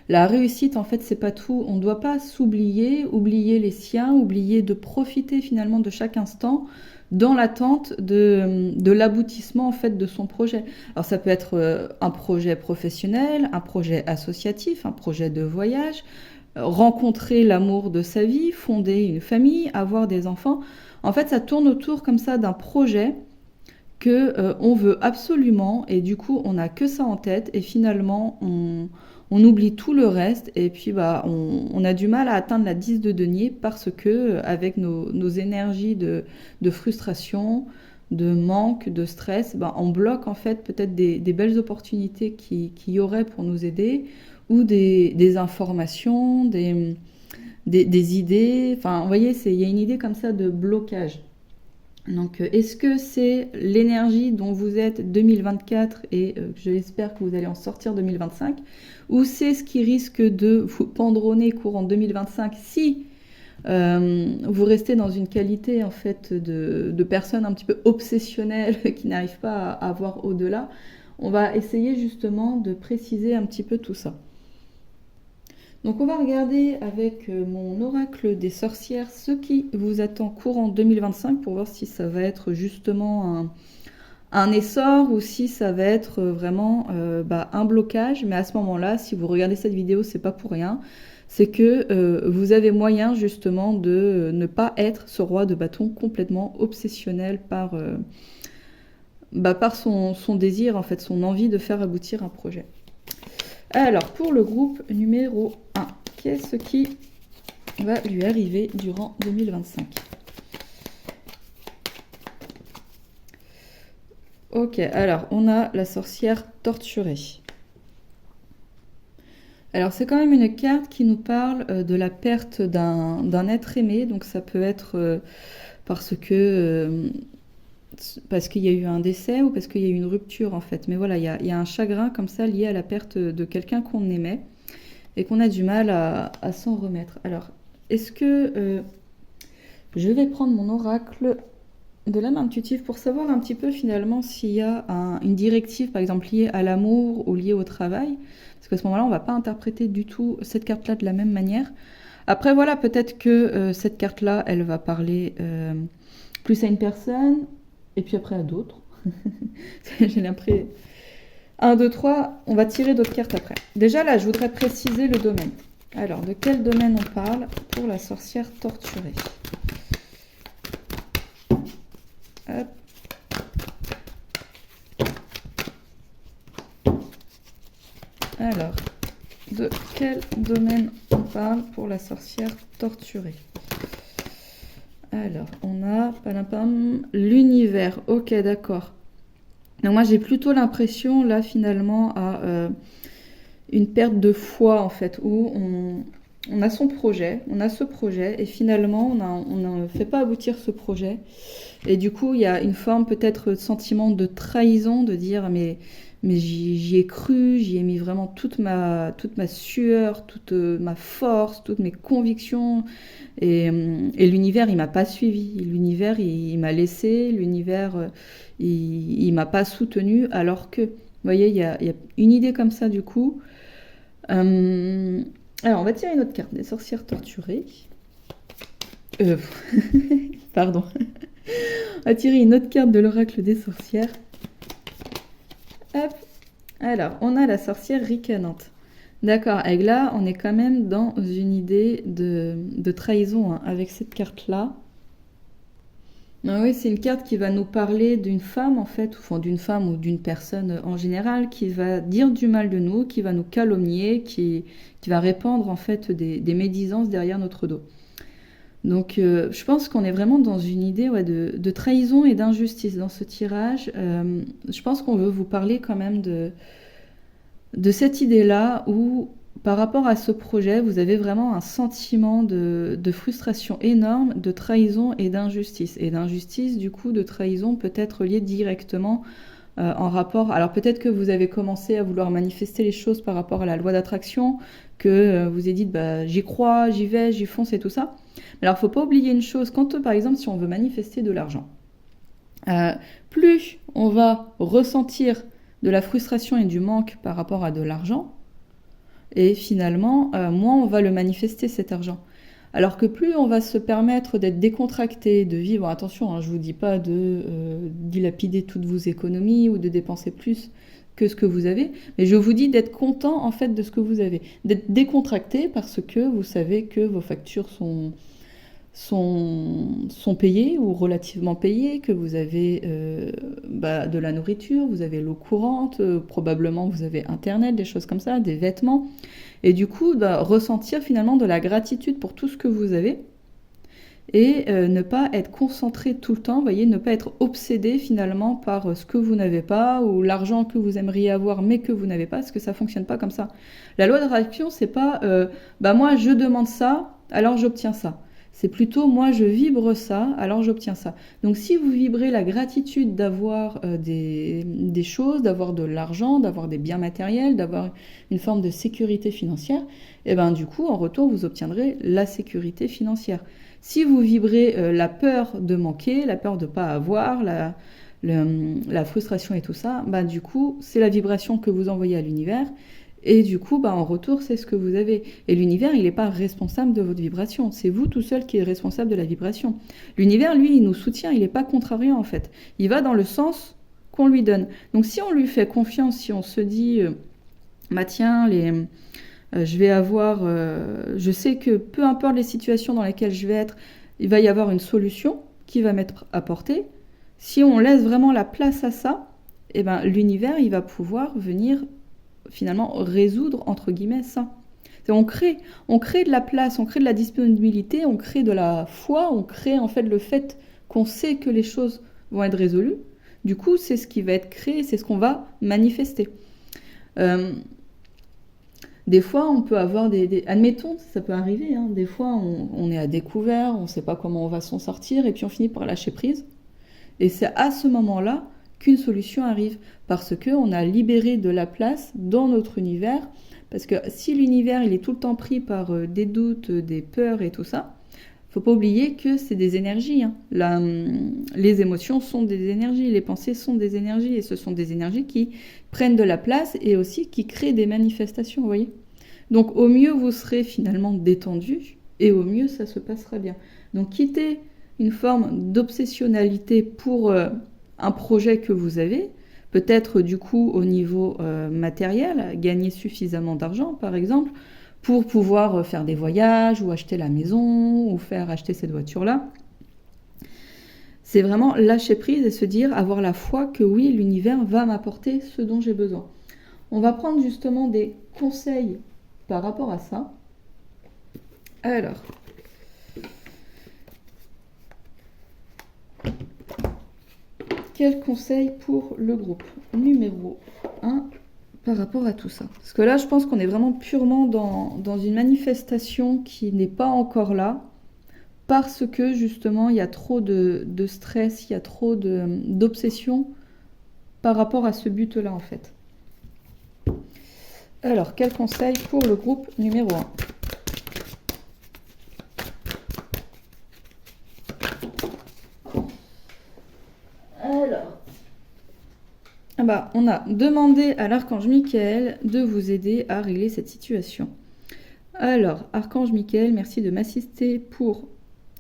La réussite, en fait, c'est pas tout. On ne doit pas oublier les siens, oublier de profiter finalement de chaque instant dans l'attente de l'aboutissement en fait de son projet. Alors ça peut être un projet professionnel, un projet associatif, un projet de voyage, rencontrer l'amour de sa vie, fonder une famille, avoir des enfants. En fait, ça tourne autour comme ça d'un projet que on veut absolument et du coup on n'a que ça en tête et finalement on oublie tout le reste et puis on a du mal à atteindre la 10 de denier parce que avec nos énergies de frustration, de manque, de stress, on bloque en fait peut-être des belles opportunités qui y auraient pour nous aider ou des informations, des idées. Enfin, vous voyez, il y a une idée comme ça de blocage. Donc, est-ce que c'est l'énergie dont vous êtes 2024 et j'espère que vous allez en sortir 2025, ou c'est ce qui risque de vous pendronner courant 2025 si vous restez dans une qualité en fait de personne un petit peu obsessionnelle qui n'arrive pas à voir au-delà? On va essayer justement de préciser un petit peu tout ça. Donc on va regarder avec mon oracle des sorcières ce qui vous attend courant 2025 pour voir si ça va être justement un essor ou si ça va être vraiment un blocage. Mais à ce moment-là, si vous regardez cette vidéo, c'est pas pour rien. C'est que vous avez moyen justement de ne pas être ce roi de bâton complètement obsessionnel par son désir, en fait, son envie de faire aboutir un projet. Alors, pour le groupe numéro 1, qu'est-ce qui va lui arriver durant 2025? Ok, alors, on a la sorcière torturée. Alors, c'est quand même une carte qui nous parle de la perte d'un être aimé. Donc, ça peut être parce qu'il y a eu un décès ou parce qu'il y a eu une rupture, en fait. Mais voilà, il y a un chagrin comme ça lié à la perte de quelqu'un qu'on aimait et qu'on a du mal à s'en remettre. Alors, est-ce que je vais prendre mon oracle de l'âme intuitive pour savoir un petit peu finalement s'il y a une directive, par exemple, liée à l'amour ou liée au travail? Parce qu'à ce moment-là, on ne va pas interpréter du tout cette carte-là de la même manière. Après, voilà, peut-être que cette carte-là, elle va parler plus à une personne, et puis après à d'autres. J'ai l'impression. 1, 2, 3, on va tirer d'autres cartes après. Déjà, là, je voudrais préciser le domaine. Alors, de quel domaine on parle pour la sorcière torturée? Hop. Alors, de quel domaine on parle pour la sorcière torturée? Alors, on a l'univers. Ok, d'accord. Donc moi, j'ai plutôt l'impression, là, finalement, à une perte de foi, en fait, où on a son projet, on a ce projet, et finalement, on ne fait pas aboutir ce projet. Et du coup, il y a une forme peut-être de sentiment de trahison, de dire, mais j'y ai cru, j'y ai mis vraiment toute ma sueur, toute ma force, toutes mes convictions. Et l'univers, il m'a pas suivi. L'univers, il m'a laissé. L'univers, il m'a pas soutenu. Alors que, vous voyez, il y a une idée comme ça, du coup. Alors, on va tirer une autre carte des sorcières torturées. Pardon. On va tirer une autre carte de l'oracle des sorcières. Hop. Alors, on a la sorcière ricanante. D'accord, et là, on est quand même dans une idée de trahison hein, avec cette carte-là. Ah oui, c'est une carte qui va nous parler d'une femme, en fait, enfin d'une femme ou d'une personne en général, qui va dire du mal de nous, qui va nous calomnier, qui va répandre, en fait, des médisances derrière notre dos. Donc, je pense qu'on est vraiment dans une idée de trahison et d'injustice dans ce tirage. Je pense qu'on veut vous parler quand même de cette idée-là où, par rapport à ce projet, vous avez vraiment un sentiment de frustration énorme, de trahison et d'injustice. Et d'injustice, du coup, de trahison peut être liée directement en rapport. Alors peut-être que vous avez commencé à vouloir manifester les choses par rapport à la loi d'attraction, que vous avez dit bah, j'y crois, j'y vais, j'y fonce et tout ça. Mais alors il ne faut pas oublier une chose, quand par exemple si on veut manifester de l'argent, plus on va ressentir de la frustration et du manque par rapport à de l'argent, et finalement, moins on va le manifester cet argent. Alors que plus on va se permettre d'être décontracté, de vivre, attention, hein, je ne vous dis pas de dilapider toutes vos économies ou de dépenser plus que ce que vous avez, mais je vous dis d'être content en fait de ce que vous avez, d'être décontracté parce que vous savez que vos factures sont payées ou relativement payées, que vous avez de la nourriture, vous avez l'eau courante, probablement vous avez Internet, des choses comme ça, des vêtements. Et du coup, ressentir finalement de la gratitude pour tout ce que vous avez et ne pas être concentré tout le temps, vous voyez, ne pas être obsédé finalement par ce que vous n'avez pas ou l'argent que vous aimeriez avoir mais que vous n'avez pas, parce que ça ne fonctionne pas comme ça. La loi de réaction, c'est pas moi je demande ça, alors j'obtiens ça. C'est plutôt moi je vibre ça, alors j'obtiens ça. Donc si vous vibrez la gratitude d'avoir des choses, d'avoir de l'argent, d'avoir des biens matériels, d'avoir une forme de sécurité financière, et ben du coup en retour vous obtiendrez la sécurité financière. Si vous vibrez la peur de manquer, la peur de ne pas avoir, la frustration et tout ça, bah, du coup, c'est la vibration que vous envoyez à l'univers. Et du coup, en retour, c'est ce que vous avez. Et l'univers, il n'est pas responsable de votre vibration. C'est vous tout seul qui êtes responsable de la vibration. L'univers, lui, il nous soutient. Il n'est pas contrariant, en fait. Il va dans le sens qu'on lui donne. Donc, si on lui fait confiance, si on se dit, tiens, je vais avoir... je sais que peu importe les situations dans lesquelles je vais être, il va y avoir une solution qui va m'être apportée. Si on laisse vraiment la place à ça, l'univers, il va pouvoir venir finalement résoudre, entre guillemets, ça. On crée de la place, on crée de la disponibilité, on crée de la foi, on crée en fait le fait qu'on sait que les choses vont être résolues. Du coup, c'est ce qui va être créé, c'est ce qu'on va manifester. Des fois, on peut avoir admettons, ça peut arriver, hein, des fois, on est à découvert, on ne sait pas comment on va s'en sortir, et puis on finit par lâcher prise. Et c'est à ce moment-là qu'une solution arrive, parce qu'on a libéré de la place dans notre univers, parce que si l'univers il est tout le temps pris par des doutes, des peurs et tout ça, faut pas oublier que c'est des énergies. Hein. Les émotions sont des énergies, les pensées sont des énergies, et ce sont des énergies qui prennent de la place et aussi qui créent des manifestations, vous voyez. Donc au mieux vous serez finalement détendu, et au mieux ça se passera bien. Donc quittez une forme d'obsessionnalité pour un projet que vous avez, peut-être du coup au niveau matériel, gagner suffisamment d'argent par exemple, pour pouvoir faire des voyages ou acheter la maison ou faire acheter cette voiture-là. C'est vraiment lâcher prise et se dire, avoir la foi que oui, l'univers va m'apporter ce dont j'ai besoin. On va prendre justement des conseils par rapport à ça. Alors, quel conseil pour le groupe numéro 1 par rapport à tout ça? Parce que là, je pense qu'on est vraiment purement dans une manifestation qui n'est pas encore là, parce que justement, il y a trop de stress, il y a trop d'obsession par rapport à ce but-là, en fait. Alors, quel conseil pour le groupe numéro 1? Alors, on a demandé à l'archange Michael de vous aider à régler cette situation. Alors, archange Michael, merci de m'assister pour...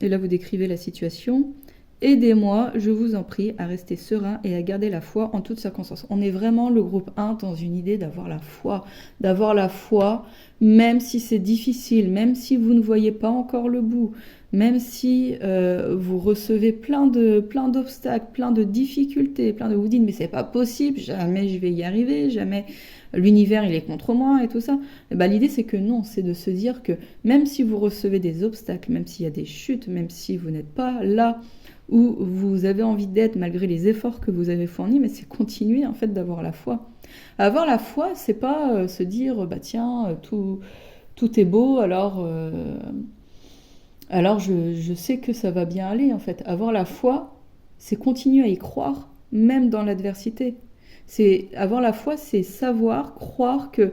Et là, vous décrivez la situation. Aidez-moi, je vous en prie, à rester serein et à garder la foi en toutes circonstances. On est vraiment le groupe 1 dans une idée d'avoir la foi, même si c'est difficile, même si vous ne voyez pas encore le bout, même si vous recevez plein d'obstacles, plein de difficultés, vous vous dites mais c'est pas possible, jamais je vais y arriver, jamais l'univers il est contre moi et tout ça. L'idée c'est que non, c'est de se dire que même si vous recevez des obstacles, même s'il y a des chutes, même si vous n'êtes pas là où vous avez envie d'être malgré les efforts que vous avez fournis, mais c'est continuer en fait d'avoir la foi. Avoir la foi, c'est pas se dire tiens, tout est beau, alors je sais que ça va bien aller en fait. Avoir la foi, c'est continuer à y croire, même dans l'adversité. Avoir la foi, c'est savoir, croire que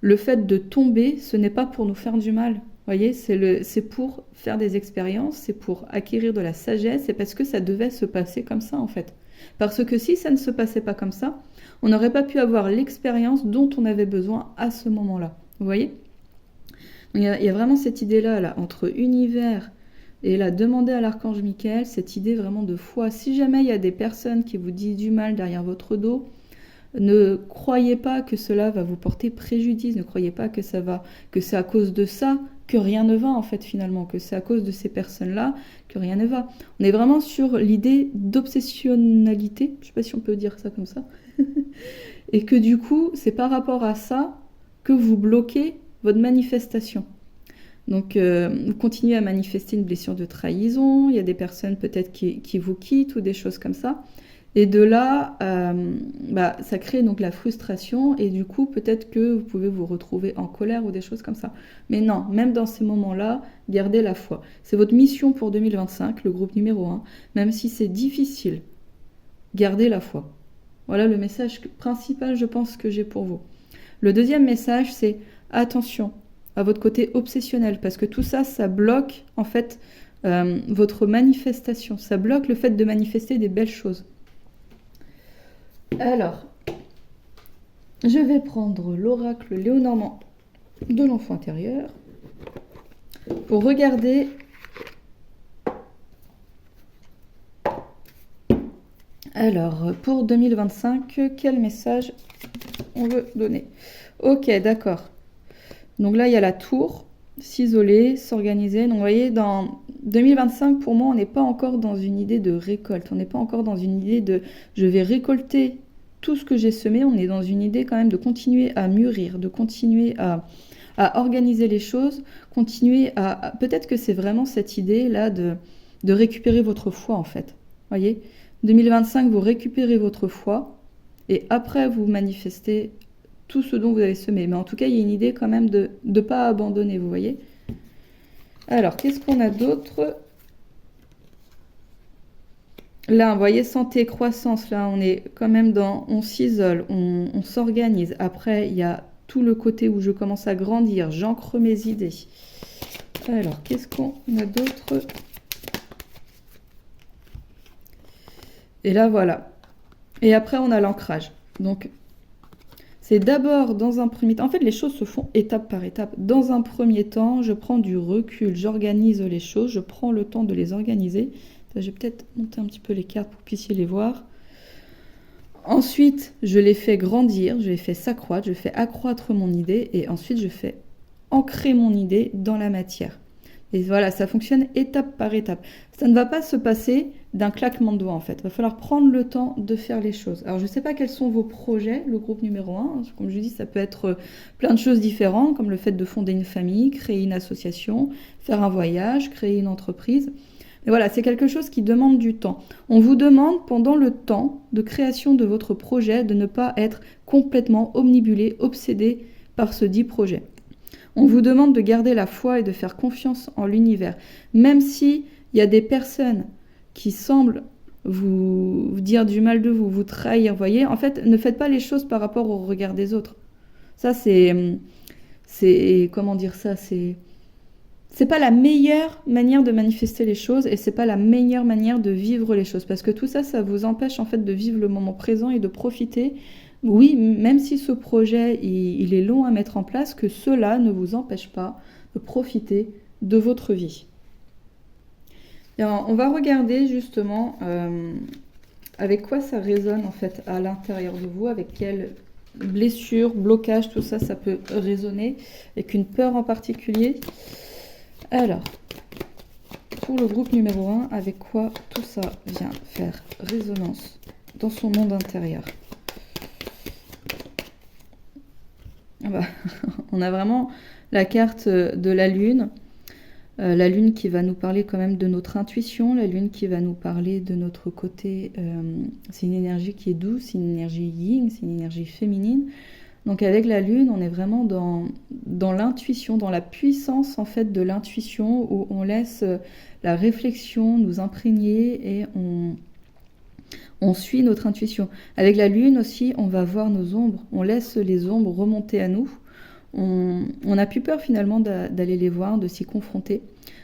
le fait de tomber, ce n'est pas pour nous faire du mal. Vous voyez, c'est pour faire des expériences, c'est pour acquérir de la sagesse, c'est parce que ça devait se passer comme ça en fait. Parce que si ça ne se passait pas comme ça, on n'aurait pas pu avoir l'expérience dont on avait besoin à ce moment-là. Vous voyez ? Il y a vraiment cette idée-là, là, entre univers et là, demander à l'archange Michael, cette idée vraiment de foi. Si jamais il y a des personnes qui vous disent du mal derrière votre dos, ne croyez pas que cela va vous porter préjudice, ne croyez pas que c'est à cause de ça que rien ne va en fait finalement, que c'est à cause de ces personnes-là que rien ne va. On est vraiment sur l'idée d'obsessionnalité, je ne sais pas si on peut dire ça comme ça, et que du coup, c'est par rapport à ça que vous bloquez votre manifestation. Donc, vous continuez à manifester une blessure de trahison, il y a des personnes peut-être qui vous quittent ou des choses comme ça. Et de là, ça crée donc la frustration et du coup, peut-être que vous pouvez vous retrouver en colère ou des choses comme ça. Mais non, même dans ces moments-là, gardez la foi. C'est votre mission pour 2025, le groupe numéro 1. Même si c'est difficile, gardez la foi. Voilà le message principal, je pense, que j'ai pour vous. Le deuxième message, c'est attention à votre côté obsessionnel, parce que tout ça, ça bloque en fait votre manifestation. Ça bloque le fait de manifester des belles choses. Alors, Je vais prendre l'oracle Léonormand de l'enfant intérieur pour regarder alors pour 2025 quel message on veut donner. Ok, d'accord. Donc là il y a la tour, s'isoler, s'organiser. Donc vous voyez, dans 2025 pour moi on n'est pas encore dans une idée de récolte, on n'est pas encore dans une idée de je vais récolter tout ce que j'ai semé, on est dans une idée quand même de continuer à mûrir, de continuer à organiser les choses, continuer à peut-être que c'est vraiment cette idée-là de récupérer votre foi en fait. Voyez, 2025, vous récupérez votre foi et après vous manifestez tout ce dont vous avez semé. Mais en tout cas, il y a une idée quand même de ne pas abandonner, vous voyez. Alors, qu'est-ce qu'on a d'autre? Là, vous voyez, santé, croissance, là, on est quand même dans, on s'isole, on s'organise. Après, il y a tout le côté où je commence à grandir, j'ancre mes idées. Alors, qu'est-ce qu'on a d'autre? Et là, voilà. Et après, on a l'ancrage. Donc, c'est d'abord dans un premier temps. En fait, les choses se font étape par étape. Dans un premier temps, je prends du recul, j'organise les choses, je prends le temps de les organiser. Je vais peut-être monter un petit peu les cartes pour que vous puissiez les voir. Ensuite, je les fais grandir, je les fais s'accroître, je fais accroître mon idée et ensuite je fais ancrer mon idée dans la matière. Et voilà, ça fonctionne étape par étape. Ça ne va pas se passer d'un claquement de doigts en fait. Il va falloir prendre le temps de faire les choses. Alors je ne sais pas quels sont vos projets, le groupe numéro 1. Comme je dis, ça peut être plein de choses différentes, comme le fait de fonder une famille, créer une association, faire un voyage, créer une entreprise. Mais voilà, c'est quelque chose qui demande du temps. On vous demande pendant le temps de création de votre projet de ne pas être complètement omnibulé, obsédé par ce dit projet. On vous demande de garder la foi et de faire confiance en l'univers. Même s'il y a des personnes qui semblent vous dire du mal de vous, vous trahir, voyez, en fait, ne faites pas les choses par rapport au regard des autres. Ça, comment dire ça, c'est pas la meilleure manière de manifester les choses et c'est pas la meilleure manière de vivre les choses parce que tout ça, ça vous empêche en fait de vivre le moment présent et de profiter. Oui, même si ce projet il est long à mettre en place, que cela ne vous empêche pas de profiter de votre vie. Et alors, on va regarder justement avec quoi ça résonne en fait à l'intérieur de vous, avec quelle blessure, blocage, tout ça, ça peut résonner, avec une peur en particulier. Alors, pour le groupe numéro 1, avec quoi tout ça vient faire résonance dans son monde intérieur? Ah bah, on a vraiment la carte de la lune qui va nous parler quand même de notre intuition, la lune qui va nous parler de notre côté, c'est une énergie qui est douce, c'est une énergie yin, c'est une énergie féminine. Donc avec la lune, on est vraiment dans l'intuition, dans la puissance en fait de l'intuition où on laisse la réflexion nous imprégner et on suit notre intuition. Avec la lune aussi, on va voir nos ombres, on laisse les ombres remonter à nous. On n'a plus peur finalement d'aller les voir, de s'y confronter.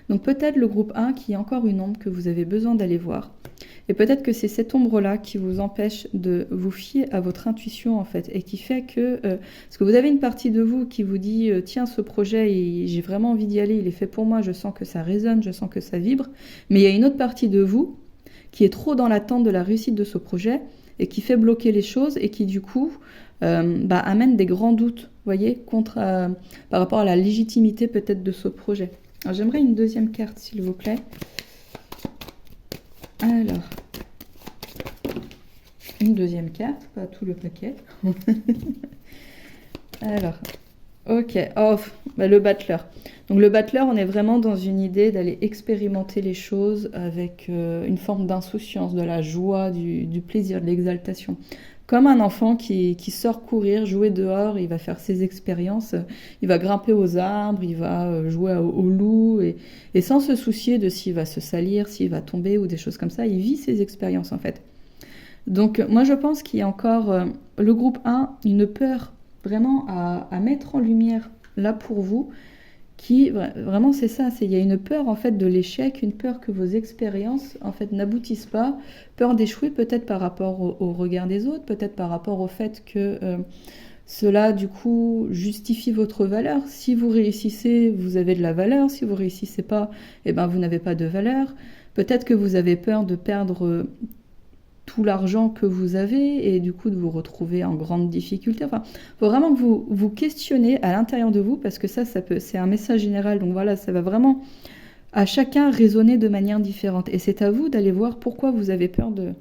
Donc peut-être le groupe 1 qui est encore une ombre que vous avez besoin d'aller voir. Et peut-être que c'est cette ombre-là qui vous empêche de vous fier à votre intuition en fait et qui fait que... parce que vous avez une partie de vous qui vous dit tiens ce projet j'ai vraiment envie d'y aller, il est fait pour moi, je sens que ça résonne, je sens que ça vibre. Mais il y a une autre partie de vous qui est trop dans l'attente de la réussite de ce projet et qui fait bloquer les choses et qui du coup amène des grands doutes, voyez, par rapport à la légitimité peut-être de ce projet. Alors j'aimerais une deuxième carte s'il vous plaît. Alors, une deuxième carte, pas tout le paquet. Alors, ok, le battleur. Donc le battleur, on est vraiment dans une idée d'aller expérimenter les choses avec une forme d'insouciance, de la joie, du plaisir, de l'exaltation. Comme un enfant qui sort courir, jouer dehors, il va faire ses expériences, il va grimper aux arbres, il va jouer au loup, et sans se soucier de s'il va se salir, s'il va tomber ou des choses comme ça, il vit ses expériences en fait. Donc moi je pense qu'il y a encore le groupe 1, une peur vraiment à mettre en lumière là pour vous, qui vraiment c'est ça, il y a une peur en fait de l'échec, une peur que vos expériences en fait n'aboutissent pas, peur d'échouer peut-être par rapport au regard des autres, peut-être par rapport au fait que Cela, du coup, justifie votre valeur. Si vous réussissez, vous avez de la valeur. Si vous réussissez pas, eh ben, vous n'avez pas de valeur. Peut-être que vous avez peur de perdre tout l'argent que vous avez et du coup de vous retrouver en grande difficulté. Enfin, il faut vraiment que vous vous questionnez à l'intérieur de vous parce que c'est un message général. Donc voilà, ça va vraiment à chacun résonner de manière différente. Et c'est à vous d'aller voir pourquoi vous avez peur de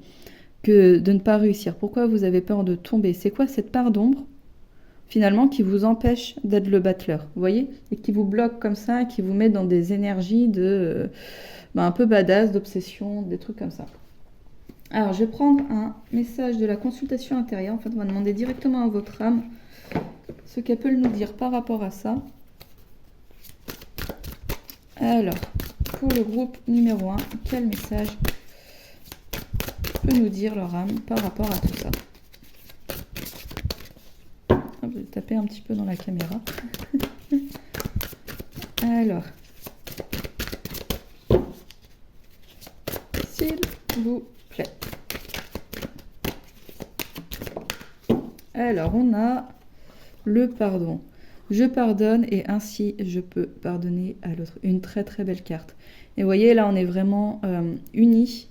ne pas réussir, pourquoi vous avez peur de tomber. C'est quoi cette part d'ombre finalement qui vous empêche d'être le battleur, vous voyez, et qui vous bloque comme ça, qui vous met dans des énergies de un peu badass, d'obsession, des trucs comme ça. Alors, je vais prendre un message de la consultation intérieure. En fait, on va demander directement à votre âme ce qu'elle peut nous dire par rapport à ça. Alors, pour le groupe numéro 1, quel message peut nous dire leur âme par rapport à tout ça? Je vais taper un petit peu dans la caméra. Alors, s'il vous plaît. Alors, on a le pardon. Je pardonne et ainsi je peux pardonner à l'autre. Une très très belle carte. Et vous voyez, là, on est vraiment unis.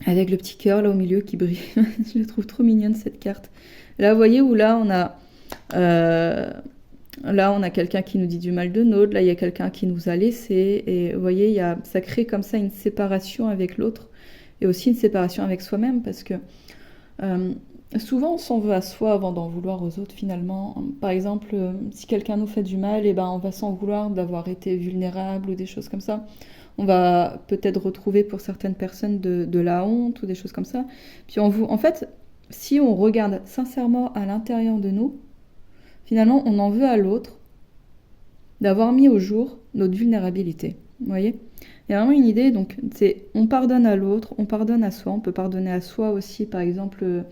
Avec le petit cœur là au milieu qui brille. Je la trouve trop mignonne cette carte. Là, vous voyez où là, on a... Là, on a quelqu'un qui nous dit du mal de l'autre. Là, il y a quelqu'un qui nous a laissé. Et vous voyez, ça crée comme ça une séparation avec l'autre. Et aussi une séparation avec soi-même. Parce que souvent, on s'en veut à soi avant d'en vouloir aux autres, finalement. Par exemple, si quelqu'un nous fait du mal, eh ben, on va s'en vouloir d'avoir été vulnérable ou des choses comme ça. On va peut-être retrouver pour certaines personnes de la honte ou des choses comme ça. Puis en fait, si on regarde sincèrement à l'intérieur de nous, finalement, on en veut à l'autre d'avoir mis au jour notre vulnérabilité. Vous voyez ? Il y a vraiment une idée, donc c'est on pardonne à l'autre, on pardonne à soi, on peut pardonner à soi aussi, par exemple,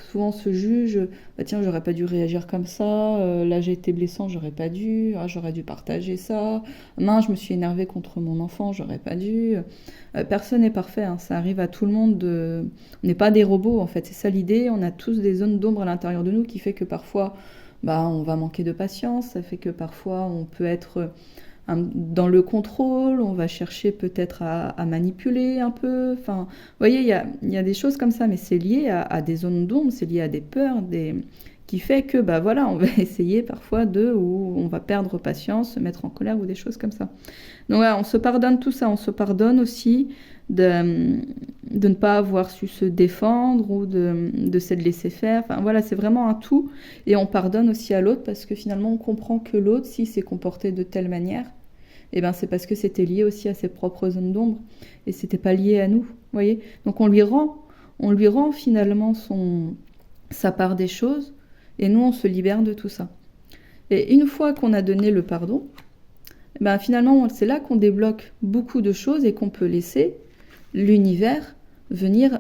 souvent on se juge, bah tiens, j'aurais pas dû réagir comme ça, là j'ai été blessant, j'aurais pas dû, j'aurais dû partager ça, mince, je me suis énervée contre mon enfant, j'aurais pas dû. Personne n'est parfait, hein, ça arrive à tout le monde, on n'est pas des robots en fait, c'est ça l'idée, on a tous des zones d'ombre à l'intérieur de nous qui fait que parfois on va manquer de patience, ça fait que parfois on peut être dans le contrôle, on va chercher peut-être à manipuler un peu. Enfin, vous voyez, il y a des choses comme ça, mais c'est lié à des zones d'ombre, c'est lié à des peurs, qui fait que voilà, on va essayer parfois ou on va perdre patience, se mettre en colère ou des choses comme ça. Donc voilà, on se pardonne tout ça, on se pardonne aussi de ne pas avoir su se défendre ou de se laisser faire. Enfin voilà, c'est vraiment un tout. Et on pardonne aussi à l'autre parce que finalement on comprend que l'autre, s'il s'est comporté de telle manière, eh ben c'est parce que c'était lié aussi à ses propres zones d'ombre et c'était pas lié à nous, vous voyez. Donc on lui rend finalement sa part des choses et nous on se libère de tout ça. Et une fois qu'on a donné le pardon, finalement c'est là qu'on débloque beaucoup de choses et qu'on peut laisser l'univers venir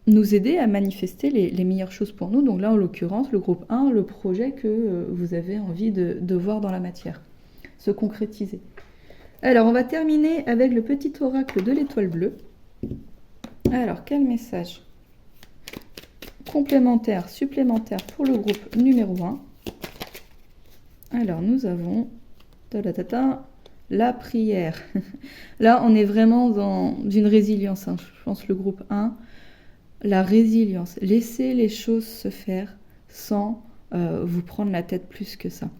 nous aider à manifester les meilleures choses pour nous. Donc là, en l'occurrence, le groupe 1, le projet que vous avez envie de voir dans la matière, se concrétiser. Alors, on va terminer avec le petit oracle de l'étoile bleue. Alors, quel message complémentaire, supplémentaire pour le groupe numéro 1? Alors, nous avons... la prière. Là, on est vraiment dans une résilience. Hein. Je pense le groupe 1, la résilience. Laissez les choses se faire sans vous prendre la tête plus que ça.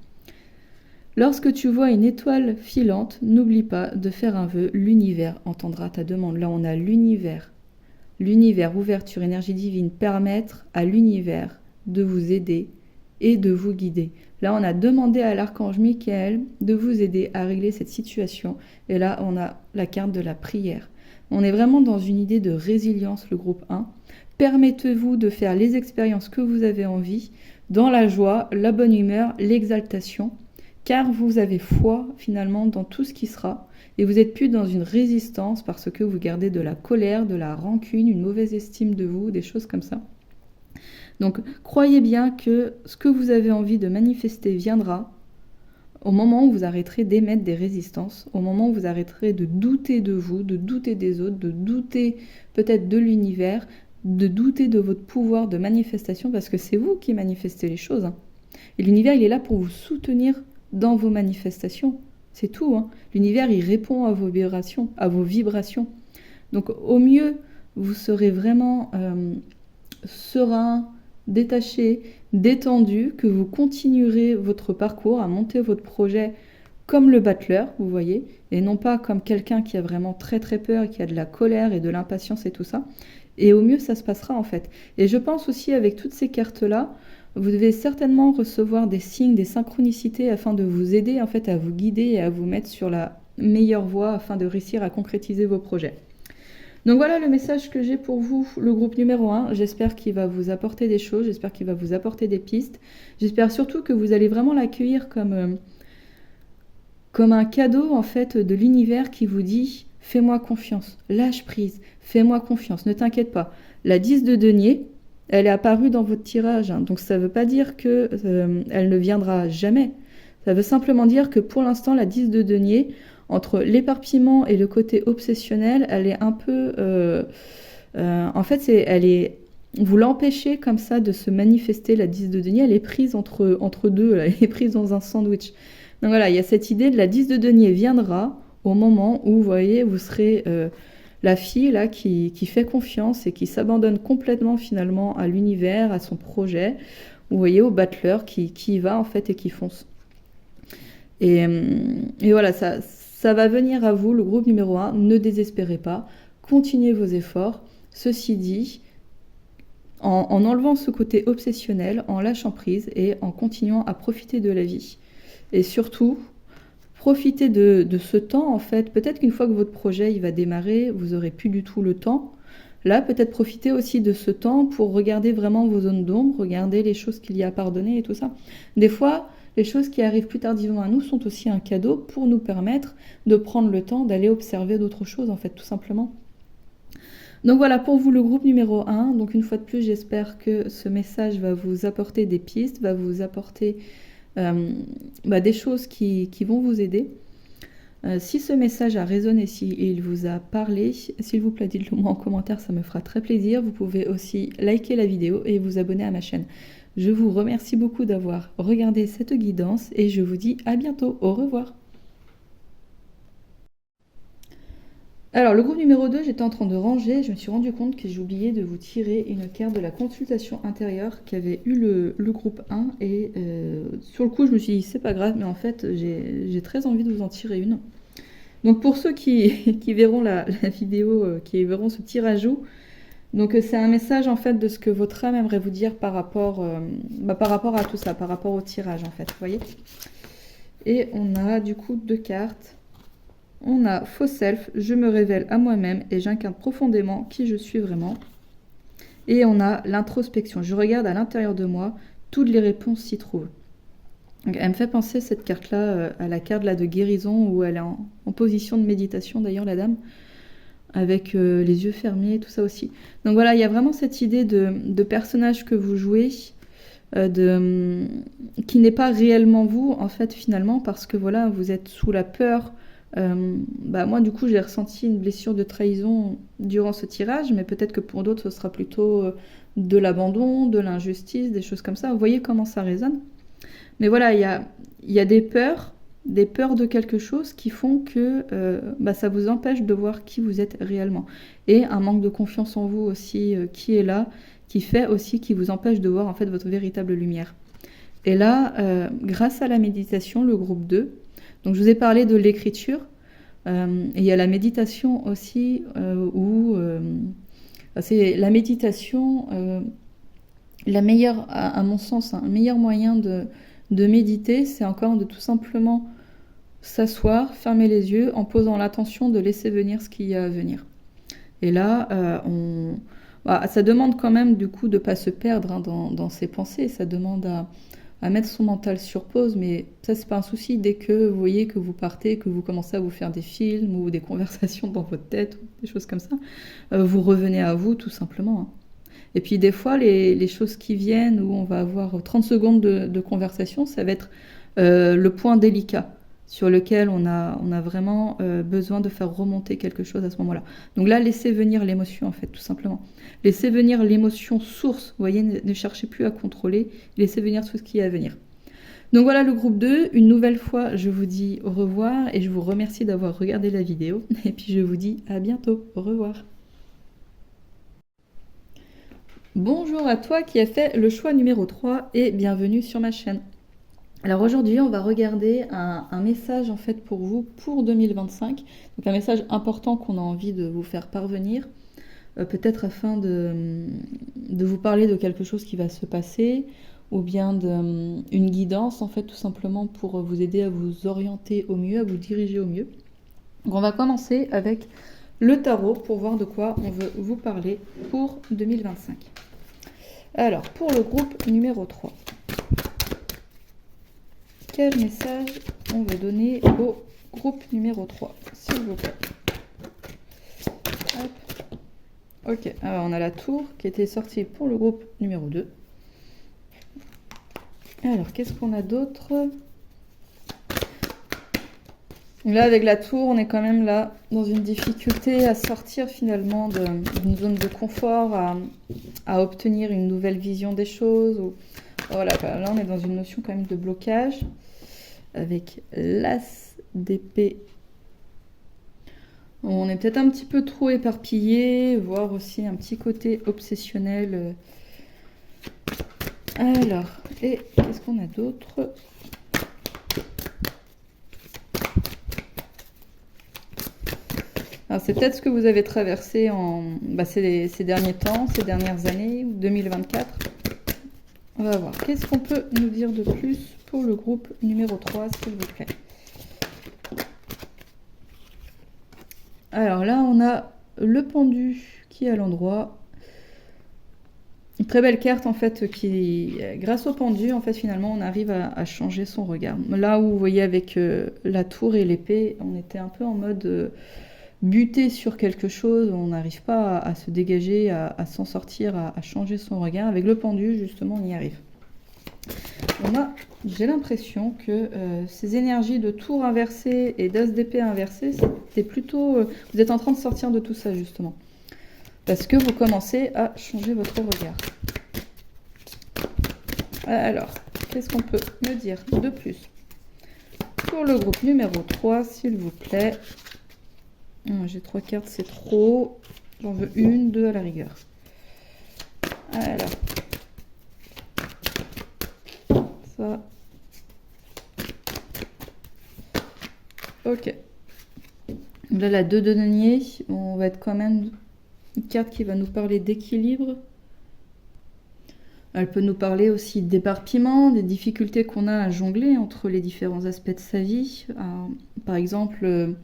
Lorsque tu vois une étoile filante, n'oublie pas de faire un vœu. L'univers entendra ta demande. Là, on a l'univers. L'univers, ouverture, énergie divine, permettre à l'univers de vous aider et de vous guider. Là, on a demandé à l'archange Michael de vous aider à régler cette situation. Et là, on a la carte de la prière. On est vraiment dans une idée de résilience, le groupe 1. Permettez-vous de faire les expériences que vous avez envie, dans la joie, la bonne humeur, l'exaltation, car vous avez foi finalement dans tout ce qui sera. Et vous n'êtes plus dans une résistance parce que vous gardez de la colère, de la rancune, une mauvaise estime de vous, des choses comme ça. Donc, croyez bien que ce que vous avez envie de manifester viendra au moment où vous arrêterez d'émettre des résistances, au moment où vous arrêterez de douter de vous, de douter des autres, de douter peut-être de l'univers, de douter de votre pouvoir de manifestation parce que c'est vous qui manifestez les choses, hein. Et l'univers, il est là pour vous soutenir dans vos manifestations. C'est tout, hein. L'univers, il répond à vos vibrations, à vos vibrations. Donc au mieux, vous serez vraiment serein, détaché, détendu, que vous continuerez votre parcours à monter votre projet comme le battleur, vous voyez, et non pas comme quelqu'un qui a vraiment très très peur et qui a de la colère et de l'impatience et tout ça. Et au mieux, ça se passera en fait. Et je pense aussi avec toutes ces cartes-là, vous devez certainement recevoir des signes, des synchronicités afin de vous aider en fait à vous guider et à vous mettre sur la meilleure voie afin de réussir à concrétiser vos projets. Donc voilà le message que j'ai pour vous, le groupe numéro 1. J'espère qu'il va vous apporter des choses, j'espère qu'il va vous apporter des pistes. J'espère surtout que vous allez vraiment l'accueillir comme un cadeau en fait de l'univers qui vous dit « Fais-moi confiance, lâche prise, fais-moi confiance, ne t'inquiète pas ». La 10 de denier, elle est apparue dans votre tirage, hein, donc ça ne veut pas dire qu'elle ne viendra jamais. Ça veut simplement dire que pour l'instant, la 10 de denier, entre l'éparpillement et le côté obsessionnel, elle est un peu... en fait, vous l'empêchez comme ça de se manifester, la 10 de denier, elle est prise entre deux, là, elle est prise dans un sandwich. Donc voilà, il y a cette idée de la 10 de denier viendra au moment où, vous voyez, vous serez la fille là qui fait confiance et qui s'abandonne complètement finalement à l'univers, à son projet. Vous voyez, au battleur qui y va en fait et qui fonce. Et voilà, ça va venir à vous, le groupe numéro 1, ne désespérez pas, continuez vos efforts. Ceci dit, en enlevant ce côté obsessionnel, en lâchant prise et en continuant à profiter de la vie. Et surtout, profitez de ce temps, en fait. Peut-être qu'une fois que votre projet il va démarrer, vous n'aurez plus du tout le temps. Là, peut-être profitez aussi de ce temps pour regarder vraiment vos zones d'ombre, regarder les choses qu'il y a à pardonner et tout ça. Des fois, les choses qui arrivent plus tardivement à nous sont aussi un cadeau pour nous permettre de prendre le temps d'aller observer d'autres choses, en fait, tout simplement. Donc voilà, pour vous, le groupe numéro 1. Donc une fois de plus, j'espère que ce message va vous apporter des pistes, va vous apporter des choses qui vont vous aider. Si ce message a résonné, s'il vous a parlé, s'il vous plaît, dites-le moi en commentaire, ça me fera très plaisir. Vous pouvez aussi liker la vidéo et vous abonner à ma chaîne. Je vous remercie beaucoup d'avoir regardé cette guidance et je vous dis à bientôt. Au revoir. Alors, le groupe numéro 2, j'étais en train de ranger. Je me suis rendu compte que j'ai oublié de vous tirer une carte de la consultation intérieure qu'avait eu le groupe 1. Et sur le coup, je me suis dit, c'est pas grave, mais en fait, j'ai très envie de vous en tirer une. Donc, pour ceux qui verront la vidéo, qui verront ce petit rajout, donc c'est un message en fait de ce que votre âme aimerait vous dire par rapport à tout ça, par rapport au tirage en fait, vous voyez. Et on a du coup 2 cartes. On a Faux Self, je me révèle à moi-même et j'incarne profondément qui je suis vraiment. Et on a l'introspection, je regarde à l'intérieur de moi, toutes les réponses s'y trouvent. Donc, elle me fait penser cette carte-là à la carte là, de guérison où elle est en position de méditation d'ailleurs la dame, avec les yeux fermés, tout ça aussi. Donc voilà, il y a vraiment cette idée de personnage que vous jouez, qui n'est pas réellement vous en fait finalement, parce que voilà, vous êtes sous la peur. Moi du coup j'ai ressenti une blessure de trahison durant ce tirage, mais peut-être que pour d'autres ce sera plutôt de l'abandon, de l'injustice, des choses comme ça. Vous voyez comment ça résonne. Mais voilà, il y a des peurs de quelque chose qui font que ça vous empêche de voir qui vous êtes réellement. Et un manque de confiance en vous aussi qui est là, qui fait aussi, qui vous empêche de voir en fait votre véritable lumière. Et là, grâce à la méditation, le groupe 2, donc je vous ai parlé de l'écriture, et il y a la méditation aussi, où c'est la méditation, la meilleure, à mon sens, un meilleur moyen de méditer, c'est encore de tout simplement s'asseoir, fermer les yeux, en posant l'attention de laisser venir ce qu'il y a à venir. Et là, ça demande quand même du coup de ne pas se perdre dans ses pensées, ça demande à mettre son mental sur pause, mais ça c'est pas un souci. Dès que vous voyez que vous partez, que vous commencez à vous faire des films ou des conversations dans votre tête, ou des choses comme ça, vous revenez à vous tout simplement, hein. Et puis des fois, les choses qui viennent, où on va avoir 30 secondes de conversation, ça va être le point délicat. sur lequel on a vraiment besoin de faire remonter quelque chose à ce moment-là. Donc là, laissez venir l'émotion, en fait, tout simplement. Laissez venir l'émotion source, vous voyez, ne cherchez plus à contrôler, laissez venir tout ce qui est à venir. Donc voilà le groupe 2, une nouvelle fois, je vous dis au revoir et je vous remercie d'avoir regardé la vidéo. Et puis je vous dis à bientôt, au revoir. Bonjour à toi qui as fait le choix numéro 3 et bienvenue sur ma chaîne. Alors aujourd'hui, on va regarder un message en fait pour vous pour 2025. Donc un message important qu'on a envie de vous faire parvenir, peut-être afin de vous parler de quelque chose qui va se passer, ou bien d'une guidance en fait tout simplement pour vous aider à vous orienter au mieux, à vous diriger au mieux. Donc on va commencer avec le tarot pour voir de quoi on veut vous parler pour 2025. Alors pour le groupe numéro 3. Quel message on veut donner au groupe numéro 3, s'il vous plaît. Hop. Ok, alors on a la tour qui était sortie pour le groupe numéro 2. Alors, qu'est-ce qu'on a d'autre? Là, avec la tour, on est quand même là dans une difficulté à sortir finalement d'une zone de confort, à obtenir une nouvelle vision des choses. Voilà, là, on est dans une notion quand même de blocage avec l'as d'épée. On est peut-être un petit peu trop éparpillé, voire aussi un petit côté obsessionnel. Alors, et qu'est-ce qu'on a d'autre? Alors, c'est peut-être ce que vous avez traversé ces derniers temps, ces dernières années, ou 2024. On va voir. Qu'est-ce qu'on peut nous dire de plus pour le groupe numéro 3, s'il vous plaît? Alors là, on a le pendu qui est à l'endroit. Une très belle carte en fait qui, grâce au pendu, en fait finalement on arrive à changer son regard. Là où vous voyez avec la tour et l'épée, on était un peu en mode buté sur quelque chose, on n'arrive pas à se dégager, à s'en sortir, à changer son regard. Avec le pendu justement on y arrive. J'ai l'impression que ces énergies de tour inversée et d'as d'épée inversée, c'était plutôt... vous êtes en train de sortir de tout ça justement. Parce que vous commencez à changer votre regard. Alors, qu'est-ce qu'on peut me dire de plus pour le groupe numéro 3, s'il vous plaît? J'ai 3 cartes, c'est trop. J'en veux une, 2 à la rigueur. Alors. Ça. Ok. Là, la 2 de denier, on va être quand même... une carte qui va nous parler d'équilibre. Elle peut nous parler aussi d'éparpillement, des difficultés qu'on a à jongler entre les différents aspects de sa vie. Par exemple,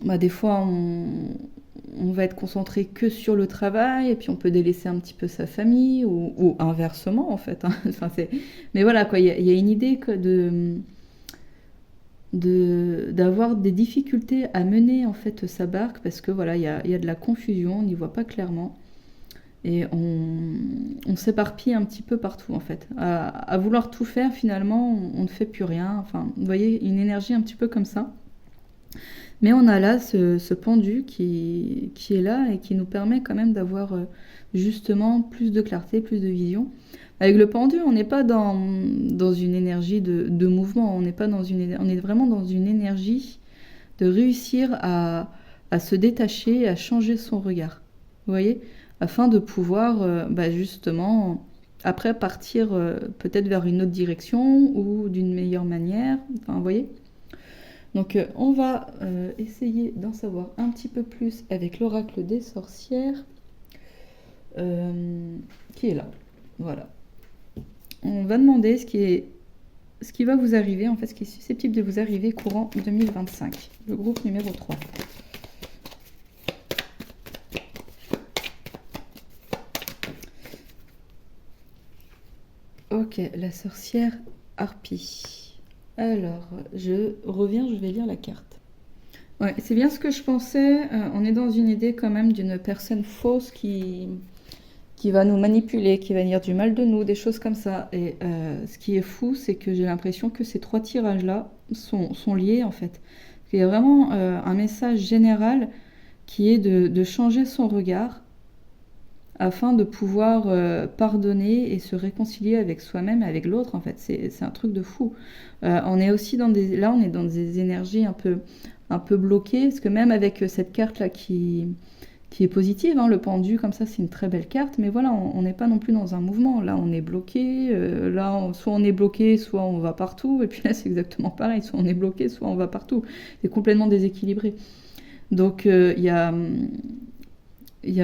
des fois on va être concentré que sur le travail et puis on peut délaisser un petit peu sa famille ou inversement en fait. Hein. Mais voilà quoi, il y a une idée d'avoir des difficultés à mener en fait sa barque parce que voilà il y a de la confusion, on n'y voit pas clairement et on s'éparpille un petit peu partout en fait. À vouloir tout faire finalement on ne fait plus rien. Enfin vous voyez une énergie un petit peu comme ça. Mais on a là ce pendu qui est là et qui nous permet quand même d'avoir justement plus de clarté, plus de vision. Avec le pendu, on n'est pas dans une énergie de mouvement, on est vraiment dans une énergie de réussir à se détacher, à changer son regard. Vous voyez? Afin de pouvoir justement après partir peut-être vers une autre direction ou d'une meilleure manière. Enfin, vous voyez? Donc on va essayer d'en savoir un petit peu plus avec l'oracle des sorcières qui est là. Voilà. On va demander ce qui va vous arriver, en fait, ce qui est susceptible de vous arriver courant 2025. Le groupe numéro 3. Ok, la sorcière harpie. Alors, je reviens, je vais lire la carte. Ouais, c'est bien ce que je pensais. On est dans une idée quand même d'une personne fausse qui qui va nous manipuler, qui va dire du mal de nous, des choses comme ça. Et ce qui est fou, c'est que j'ai l'impression que ces trois tirages-là sont liés en fait. Il y a vraiment un message général qui est de changer son regard afin de pouvoir pardonner et se réconcilier avec soi-même et avec l'autre en fait. C'est un truc de fou. On est aussi là on est dans des énergies un peu bloquées, parce que même avec cette carte-là qui est positive, hein, le pendu comme ça c'est une très belle carte, mais voilà, on n'est pas non plus dans un mouvement, là on est bloqué, soit on est bloqué, soit on va partout, et puis là c'est exactement pareil, soit on est bloqué, soit on va partout, c'est complètement déséquilibré. Donc il y a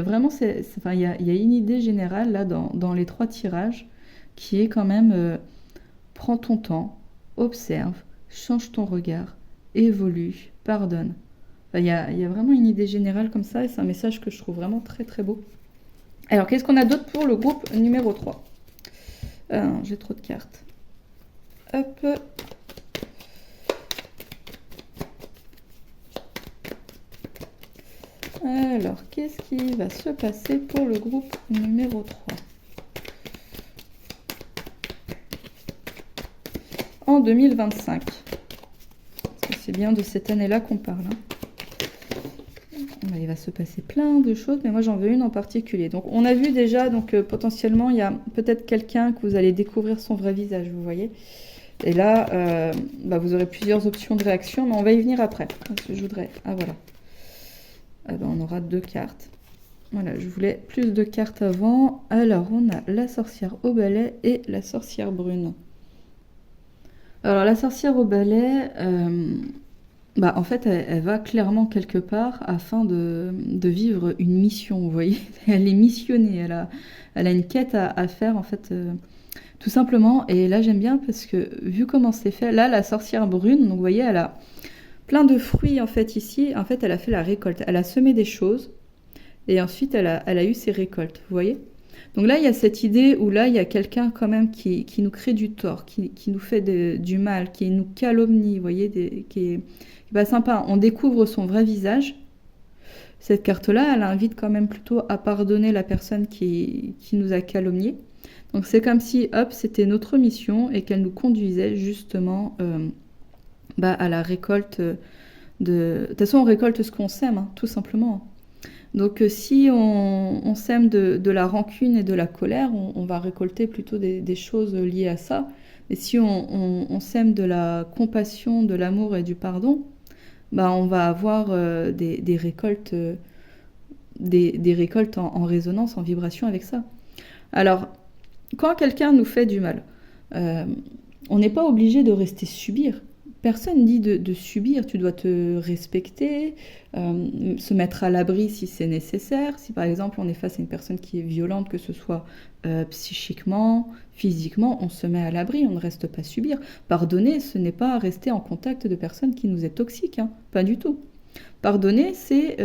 vraiment, enfin, il y a une idée générale là dans les trois tirages qui est quand même prends ton temps, observe, change ton regard, évolue, pardonne. Enfin, il y a vraiment une idée générale comme ça et c'est un message que je trouve vraiment très très beau. Alors qu'est-ce qu'on a d'autre pour le groupe numéro 3 ? J'ai trop de cartes. Hop. Alors, qu'est-ce qui va se passer pour le groupe numéro 3 ? En 2025. Parce que c'est bien de cette année-là qu'on parle. Il va se passer plein de choses, mais moi j'en veux une en particulier. Donc on a vu déjà, potentiellement, il y a peut-être quelqu'un que vous allez découvrir son vrai visage, vous voyez. Et là, vous aurez plusieurs options de réaction, mais on va y venir après. Parce que je voudrais... Ah voilà. On aura 2 cartes. Voilà, je voulais plus de cartes avant. Alors, on a la sorcière au balai et la sorcière brune. Alors, la sorcière au balai, en fait, elle va clairement quelque part afin de vivre une mission, vous voyez. Elle est missionnée, elle a une quête à faire, en fait, tout simplement. Et là, j'aime bien parce que, vu comment c'est fait, là, la sorcière brune, donc vous voyez, elle a plein de fruits en fait ici. En fait, elle a fait la récolte. Elle a semé des choses et ensuite elle a eu ses récoltes. Vous voyez ? Donc là, il y a cette idée où là, il y a quelqu'un quand même qui nous crée du tort, qui nous fait du mal, qui nous calomnie. Vous voyez, qui est pas sympa. On découvre son vrai visage. Cette carte-là, elle invite quand même plutôt à pardonner la personne qui nous a calomnié. Donc c'est comme si, hop, c'était notre mission et qu'elle nous conduisait justement à la récolte de toute façon on récolte ce qu'on sème, hein, tout simplement. Donc si on sème de la rancune et de la colère, on va récolter plutôt des choses liées à ça. Et si on sème de la compassion, de l'amour et du pardon, on va avoir des récoltes, des récoltes en résonance, en vibration avec ça. Alors, quand quelqu'un nous fait du mal, on n'est pas obligé de rester subir. Personne dit de subir, tu dois te respecter, se mettre à l'abri si c'est nécessaire. Si par exemple on est face à une personne qui est violente, que ce soit psychiquement, physiquement, on se met à l'abri, on ne reste pas subir. Pardonner, ce n'est pas rester en contact de personnes qui nous est toxique, hein, pas du tout. Pardonner, c'est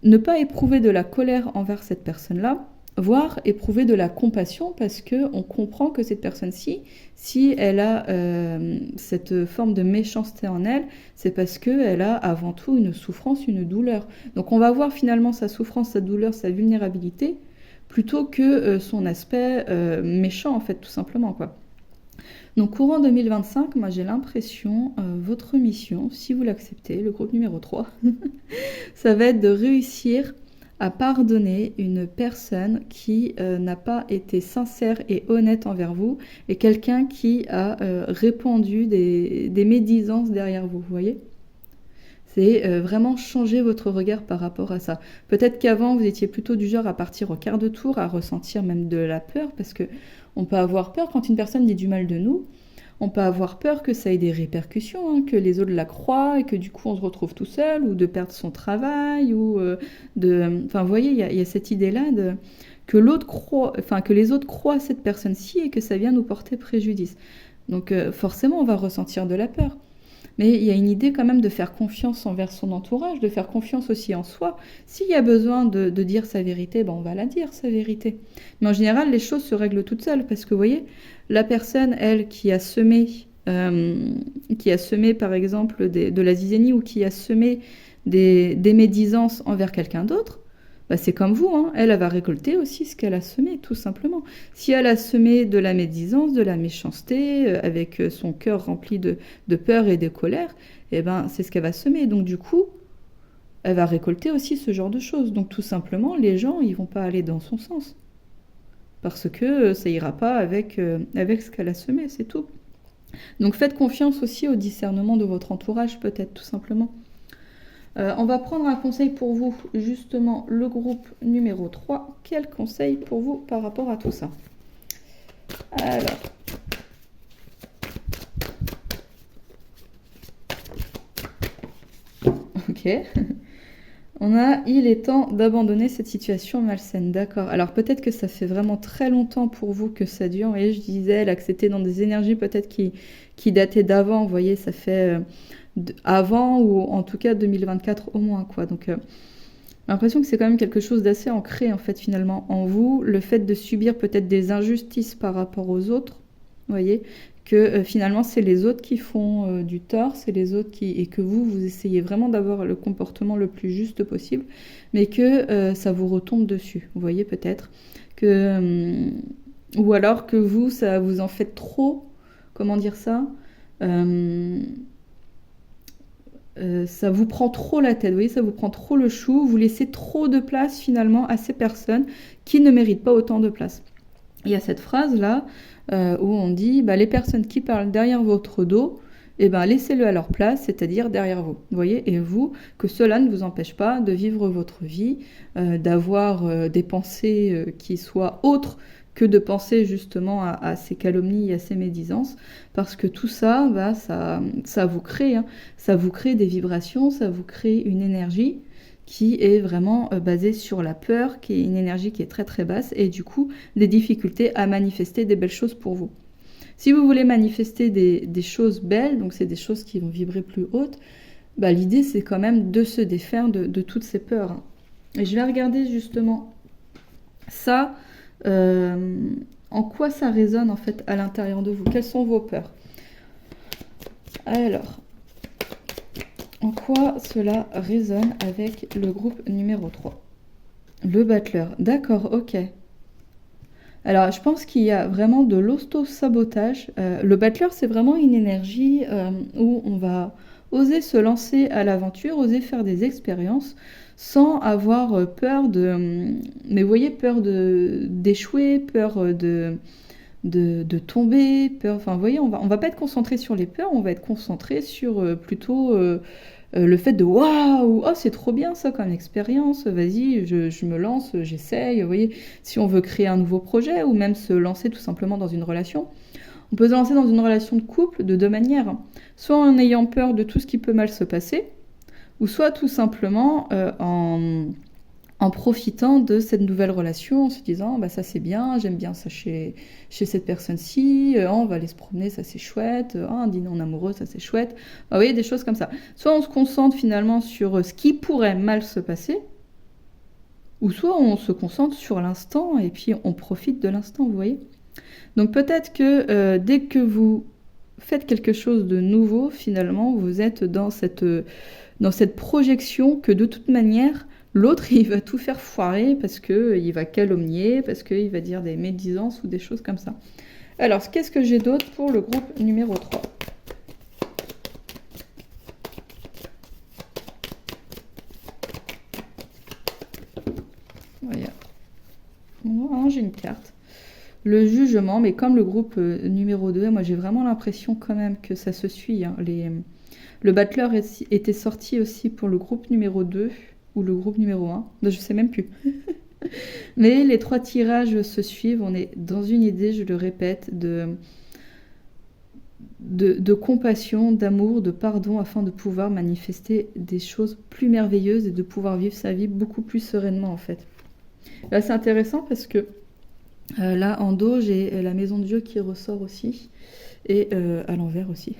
ne pas éprouver de la colère envers cette personne-là, voire éprouver de la compassion parce qu'on comprend que cette personne-ci, si elle a cette forme de méchanceté en elle, c'est parce qu'elle a avant tout une souffrance, une douleur. Donc on va voir finalement sa souffrance, sa douleur, sa vulnérabilité, plutôt que son aspect méchant en fait, tout simplement, quoi. Donc courant 2025, moi j'ai l'impression, votre mission, si vous l'acceptez, le groupe numéro 3, ça va être de réussir à pardonner une personne qui n'a pas été sincère et honnête envers vous et quelqu'un qui a répandu des médisances derrière vous, vous voyez ? C'est vraiment changer votre regard par rapport à ça. Peut-être qu'avant, vous étiez plutôt du genre à partir au quart de tour, à ressentir même de la peur, parce qu'on peut avoir peur quand une personne dit du mal de nous. On peut avoir peur que ça ait des répercussions, hein, que les autres la croient et que du coup on se retrouve tout seul, ou de perdre son travail, ou Enfin, vous voyez, il y a cette idée-là que les autres croient à cette personne-ci et que ça vient nous porter préjudice. Donc forcément, on va ressentir de la peur. Mais il y a une idée quand même de faire confiance envers son entourage, de faire confiance aussi en soi. S'il y a besoin de dire sa vérité, on va la dire, sa vérité. Mais en général, les choses se règlent toutes seules, parce que vous voyez, la personne, elle, qui a semé par exemple de la zizanie ou qui a semé des médisances envers quelqu'un d'autre, bah, c'est comme vous, hein. Elle va récolter aussi ce qu'elle a semé, tout simplement. Si elle a semé de la médisance, de la méchanceté, avec son cœur rempli de peur et de colère, eh ben, c'est ce qu'elle va semer. Donc du coup, elle va récolter aussi ce genre de choses. Donc tout simplement, les gens, ils vont pas aller dans son sens. Parce que ça ira pas avec ce qu'elle a semé, c'est tout. Donc faites confiance aussi au discernement de votre entourage, peut-être, tout simplement. On va prendre un conseil pour vous, justement, le groupe numéro 3. Quel conseil pour vous par rapport à tout ça? Alors, ok. On a, il est temps d'abandonner cette situation malsaine, d'accord. Alors peut-être que ça fait vraiment très longtemps pour vous que ça dure. Vous voyez, je disais, elle acceptait dans des énergies peut-être qui dataient d'avant. Vous voyez, ça fait avant ou en tout cas 2024 au moins, quoi. Donc j'ai l'impression que c'est quand même quelque chose d'assez ancré en fait finalement en vous. Le fait de subir peut-être des injustices par rapport aux autres, vous voyez, que finalement c'est les autres qui font du tort, c'est les autres qui... et que vous essayez vraiment d'avoir le comportement le plus juste possible, mais que ça vous retombe dessus, vous voyez peut-être, que... ou alors que vous, ça vous en fait trop, comment dire ça ça vous prend trop la tête, vous voyez, ça vous prend trop le chou, vous laissez trop de place finalement à ces personnes qui ne méritent pas autant de place. Il y a cette phrase-là où on dit bah, les personnes qui parlent derrière votre dos, eh ben, laissez-le à leur place, c'est-à-dire derrière vous. Vous voyez, et vous, que cela ne vous empêche pas de vivre votre vie, d'avoir des pensées qui soient autres que de penser justement à ces calomnies et à ces médisances, parce que tout ça, bah, ça vous crée, hein, ça vous crée des vibrations, ça vous crée une énergie qui est vraiment basée sur la peur, qui est une énergie qui est très très basse, et du coup des difficultés à manifester des belles choses pour vous. Si vous voulez manifester des choses belles, donc c'est des choses qui vont vibrer plus hautes, bah, l'idée c'est quand même de se défaire de toutes ces peurs. Hein. Et je vais regarder justement ça, en quoi ça résonne en fait à l'intérieur de vous. Quelles sont vos peurs? Alors, en quoi cela résonne avec le groupe numéro 3? Le battleur, d'accord, ok. Alors, je pense qu'il y a vraiment de l'auto-sabotage. Le battleur, c'est vraiment une énergie où on va oser se lancer à l'aventure, oser faire des expériences sans avoir peur de... Mais vous voyez, peur d'échouer, peur de tomber, peur... Enfin, vous voyez, on va pas être concentré sur les peurs, on va être concentré sur plutôt... le fait de waouh, oh, c'est trop bien ça comme expérience, vas-y, je me lance, j'essaye. Vous voyez, si on veut créer un nouveau projet ou même se lancer tout simplement dans une relation, on peut se lancer dans une relation de couple de deux manières. Soit en ayant peur de tout ce qui peut mal se passer, ou soit tout simplement en profitant de cette nouvelle relation, en se disant bah, ça c'est bien, j'aime bien ça chez cette personne-ci, on va aller se promener, ça c'est chouette, un dîner en amoureux, ça c'est chouette. Bah, vous voyez, des choses comme ça. Soit on se concentre finalement sur ce qui pourrait mal se passer, ou soit on se concentre sur l'instant et puis on profite de l'instant, vous voyez. Donc peut-être que dès que vous faites quelque chose de nouveau, finalement, vous êtes dans cette projection que de toute manière, l'autre, il va tout faire foirer parce qu'il va calomnier, parce qu'il va dire des médisances ou des choses comme ça. Alors, qu'est-ce que j'ai d'autre pour le groupe numéro 3 ? Voilà. Oh, j'ai une carte. Le jugement, mais comme le groupe numéro 2, moi j'ai vraiment l'impression quand même que ça se suit. Hein. Le battleur était sorti aussi pour le groupe numéro 2 ou le groupe numéro 1, je sais même plus. Mais les trois tirages se suivent, on est dans une idée, je le répète, de compassion, d'amour, de pardon, afin de pouvoir manifester des choses plus merveilleuses et de pouvoir vivre sa vie beaucoup plus sereinement en fait. Là c'est intéressant parce que là en dos j'ai la maison de Dieu qui ressort aussi, et à l'envers aussi.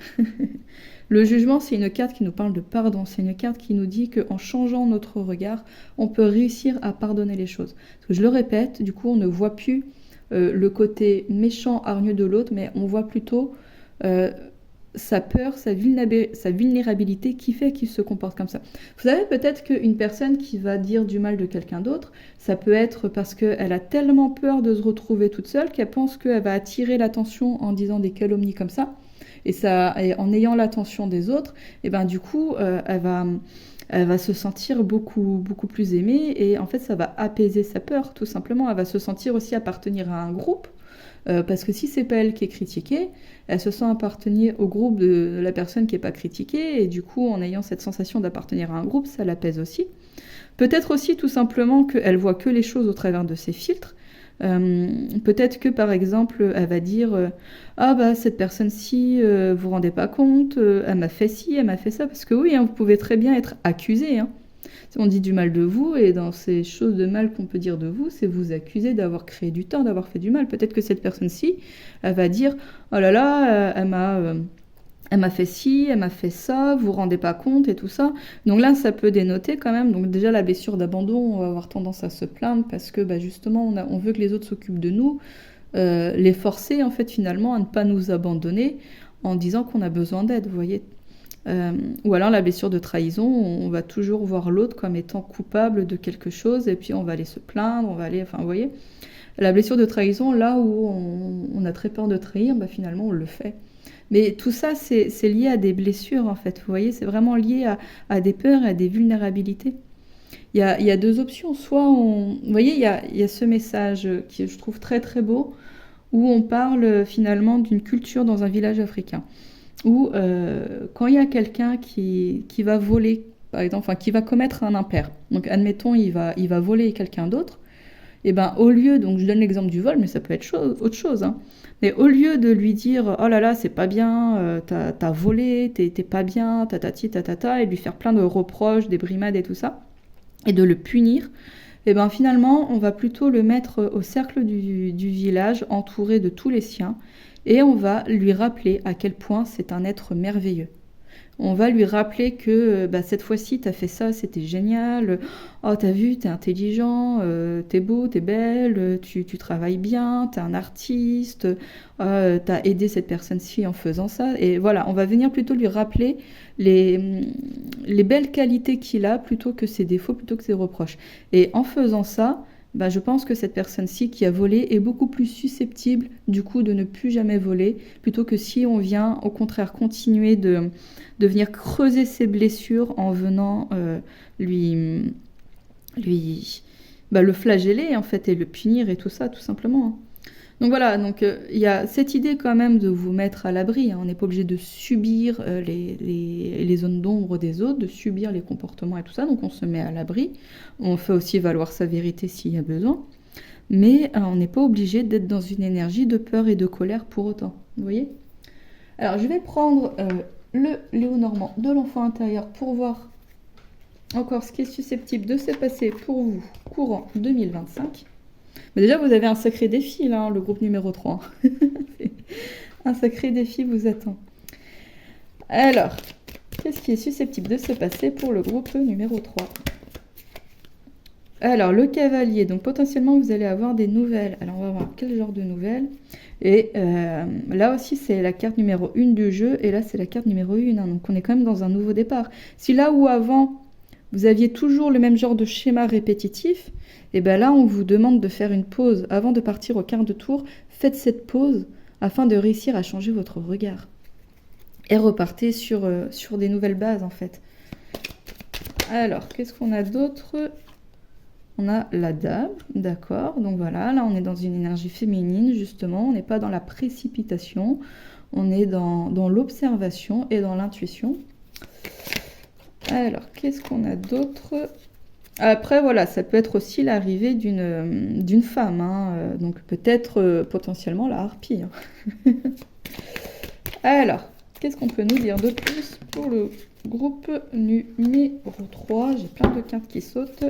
Le jugement, c'est une carte qui nous parle de pardon, c'est une carte qui nous dit qu'en changeant notre regard, on peut réussir à pardonner les choses. Parce que je le répète, du coup on ne voit plus le côté méchant, hargneux de l'autre, mais on voit plutôt sa peur, sa vulnérabilité qui fait qu'il se comporte comme ça. Vous savez peut-être qu'une personne qui va dire du mal de quelqu'un d'autre, ça peut être parce qu'elle a tellement peur de se retrouver toute seule qu'elle pense qu'elle va attirer l'attention en disant des calomnies comme ça. Et en ayant l'attention des autres, et ben du coup, elle va se sentir beaucoup, beaucoup plus aimée et en fait, ça va apaiser sa peur, tout simplement. Elle va se sentir aussi appartenir à un groupe. Parce que si c'est pas elle qui est critiquée, elle se sent appartenir au groupe de la personne qui n'est pas critiquée, et du coup, en ayant cette sensation d'appartenir à un groupe, ça l'apaise aussi. Peut-être aussi tout simplement qu'elle voit que les choses au travers de ses filtres. Peut-être que par exemple, elle va dire ah bah cette personne-ci, vous vous rendez pas compte, elle m'a fait ci, elle m'a fait ça, parce que oui, hein, vous pouvez très bien être accusé, hein. On dit du mal de vous, et dans ces choses de mal qu'on peut dire de vous, c'est vous accuser d'avoir créé du tort, d'avoir fait du mal. Peut-être que cette personne-ci, elle va dire oh là là, elle m'a fait ci, elle m'a fait ça, vous vous rendez pas compte et tout ça. Donc là, ça peut dénoter quand même. Donc déjà, la blessure d'abandon, on va avoir tendance à se plaindre parce que bah, justement, on veut que les autres s'occupent de nous, les forcer en fait finalement à ne pas nous abandonner en disant qu'on a besoin d'aide, vous voyez. Ou alors la blessure de trahison, on va toujours voir l'autre comme étant coupable de quelque chose et puis on va aller se plaindre, on va aller, enfin vous voyez. La blessure de trahison, là où on a très peur de trahir, bah, finalement on le fait. Mais tout ça, c'est lié à des blessures, en fait. Vous voyez, c'est vraiment lié à des peurs et à des vulnérabilités. Il y a deux options. Soit vous voyez, il y a ce message qui je trouve très très beau, où on parle finalement d'une culture dans un village africain. Où quand il y a quelqu'un qui va voler, par exemple, enfin, qui va commettre un impair, donc admettons, il va voler quelqu'un d'autre, et ben au lieu, donc je donne l'exemple du vol, mais ça peut être autre chose, hein, mais au lieu de lui dire oh là là c'est pas bien, t'as volé, t'es pas bien, tatati tatata, et de lui faire plein de reproches, des brimades et tout ça, et de le punir, et ben finalement on va plutôt le mettre au cercle du village, entouré de tous les siens, et on va lui rappeler à quel point c'est un être merveilleux. On va lui rappeler que bah, cette fois-ci, t'as fait ça, c'était génial. Oh, t'as vu, t'es intelligent, t'es beau, t'es belle, tu travailles bien, t'es un artiste, t'as aidé cette personne-ci en faisant ça. Et voilà, on va venir plutôt lui rappeler les belles qualités qu'il a plutôt que ses défauts, plutôt que ses reproches. Et en faisant ça, bah, je pense que cette personne-ci qui a volé est beaucoup plus susceptible du coup de ne plus jamais voler, plutôt que si on vient au contraire continuer de venir creuser ses blessures en venant lui, le flageller en fait et le punir et tout ça tout simplement, hein. Donc voilà, donc il y a cette idée quand même de vous mettre à l'abri, hein. On n'est pas obligé de subir les zones d'ombre des autres, de subir les comportements et tout ça, donc on se met à l'abri. On fait aussi valoir sa vérité s'il y a besoin, mais on n'est pas obligé d'être dans une énergie de peur et de colère pour autant, vous voyez. Alors je vais prendre le Léonormand de l'enfant intérieur pour voir encore ce qui est susceptible de se passer pour vous courant 2025. Mais déjà, vous avez un sacré défi, là, le groupe numéro 3. Un sacré défi vous attend. Alors, qu'est-ce qui est susceptible de se passer pour le groupe numéro 3 ? Alors, le cavalier, donc potentiellement, vous allez avoir des nouvelles. Alors, on va voir quel genre de nouvelles. Et là aussi, c'est la carte numéro 1 du jeu, et là, c'est la carte numéro 1. Hein, donc, on est quand même dans un nouveau départ. Si là où avant, vous aviez toujours le même genre de schéma répétitif, et bien là, on vous demande de faire une pause. Avant de partir au quart de tour, faites cette pause afin de réussir à changer votre regard. Et repartez sur des nouvelles bases, en fait. Alors, qu'est-ce qu'on a d'autre ? On a la dame, d'accord. Donc voilà, là, on est dans une énergie féminine, justement. On n'est pas dans la précipitation. On est dans l'observation et dans l'intuition. Alors, qu'est-ce qu'on a d'autre ? Après, voilà, ça peut être aussi l'arrivée d'une femme, hein, donc peut-être potentiellement la harpie. Hein. Alors, qu'est-ce qu'on peut nous dire de plus pour le groupe numéro 3 ? J'ai plein de cartes qui sautent.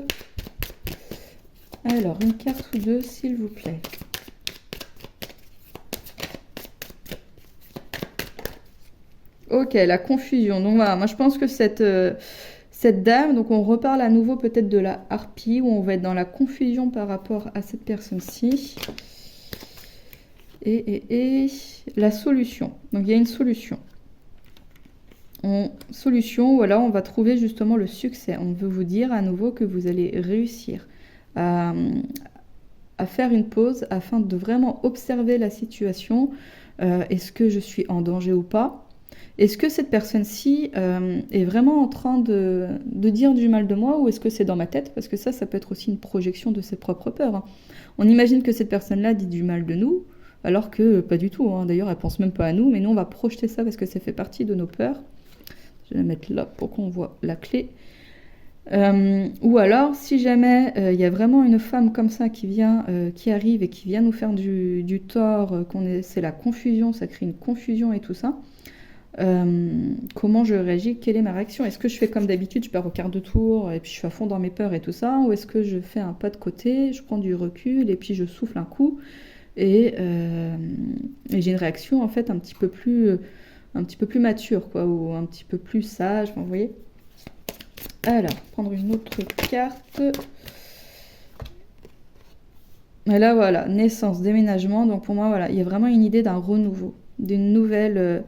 Alors, une carte ou deux, s'il vous plaît. Ok, la confusion. Donc voilà, moi je pense que cette dame, donc on reparle à nouveau peut-être de la harpie, où on va être dans la confusion par rapport à cette personne-ci. Et la solution. Donc il y a une solution. Solution, ou alors on va trouver justement le succès. On veut vous dire à nouveau que vous allez réussir à, à faire une pause afin de vraiment observer la situation. Est-ce que je suis en danger ou pas? Est-ce que cette personne-ci est vraiment en train de dire du mal de moi, ou est-ce que c'est dans ma tête? Parce que ça peut être aussi une projection de ses propres peurs, hein. On imagine que cette personne-là dit du mal de nous, alors que pas du tout, hein. D'ailleurs, elle pense même pas à nous, mais nous, on va projeter ça parce que ça fait partie de nos peurs. Je vais la mettre là pour qu'on voit la clé. Ou alors, si jamais il y a vraiment une femme comme ça qui arrive et qui vient nous faire du tort, c'est la confusion, ça crée une confusion et tout ça. Comment je réagis? Quelle est ma réaction? Est-ce que je fais comme d'habitude, je pars au quart de tour et puis je suis à fond dans mes peurs et tout ça? Ou est-ce que je fais un pas de côté, je prends du recul et puis je souffle un coup et j'ai une réaction en fait un petit peu plus mature, quoi, ou un petit peu plus sage, enfin, vous voyez? Alors, prendre une autre carte. Et là, voilà, naissance, déménagement. Donc pour moi, voilà, il y a vraiment une idée d'un renouveau, d'une nouvelle...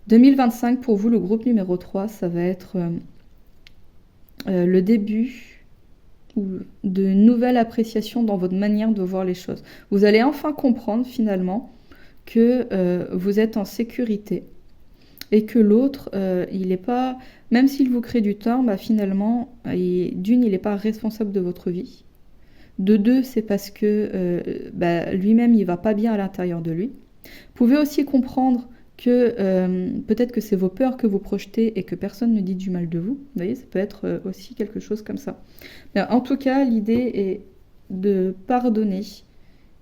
2025 pour vous, le groupe numéro 3, ça va être le début de nouvelle appréciation dans votre manière de voir les choses. Vous allez enfin comprendre finalement que vous êtes en sécurité et que l'autre, il n'est pas, même s'il vous crée du tort, bah, finalement, d'une, il n'est pas responsable de votre vie. De deux, c'est parce que lui-même, il va pas bien à l'intérieur de lui. Vous pouvez aussi comprendre que peut-être que c'est vos peurs que vous projetez et que personne ne dit du mal de vous. Vous voyez, ça peut être aussi quelque chose comme ça. Mais en tout cas, l'idée est de pardonner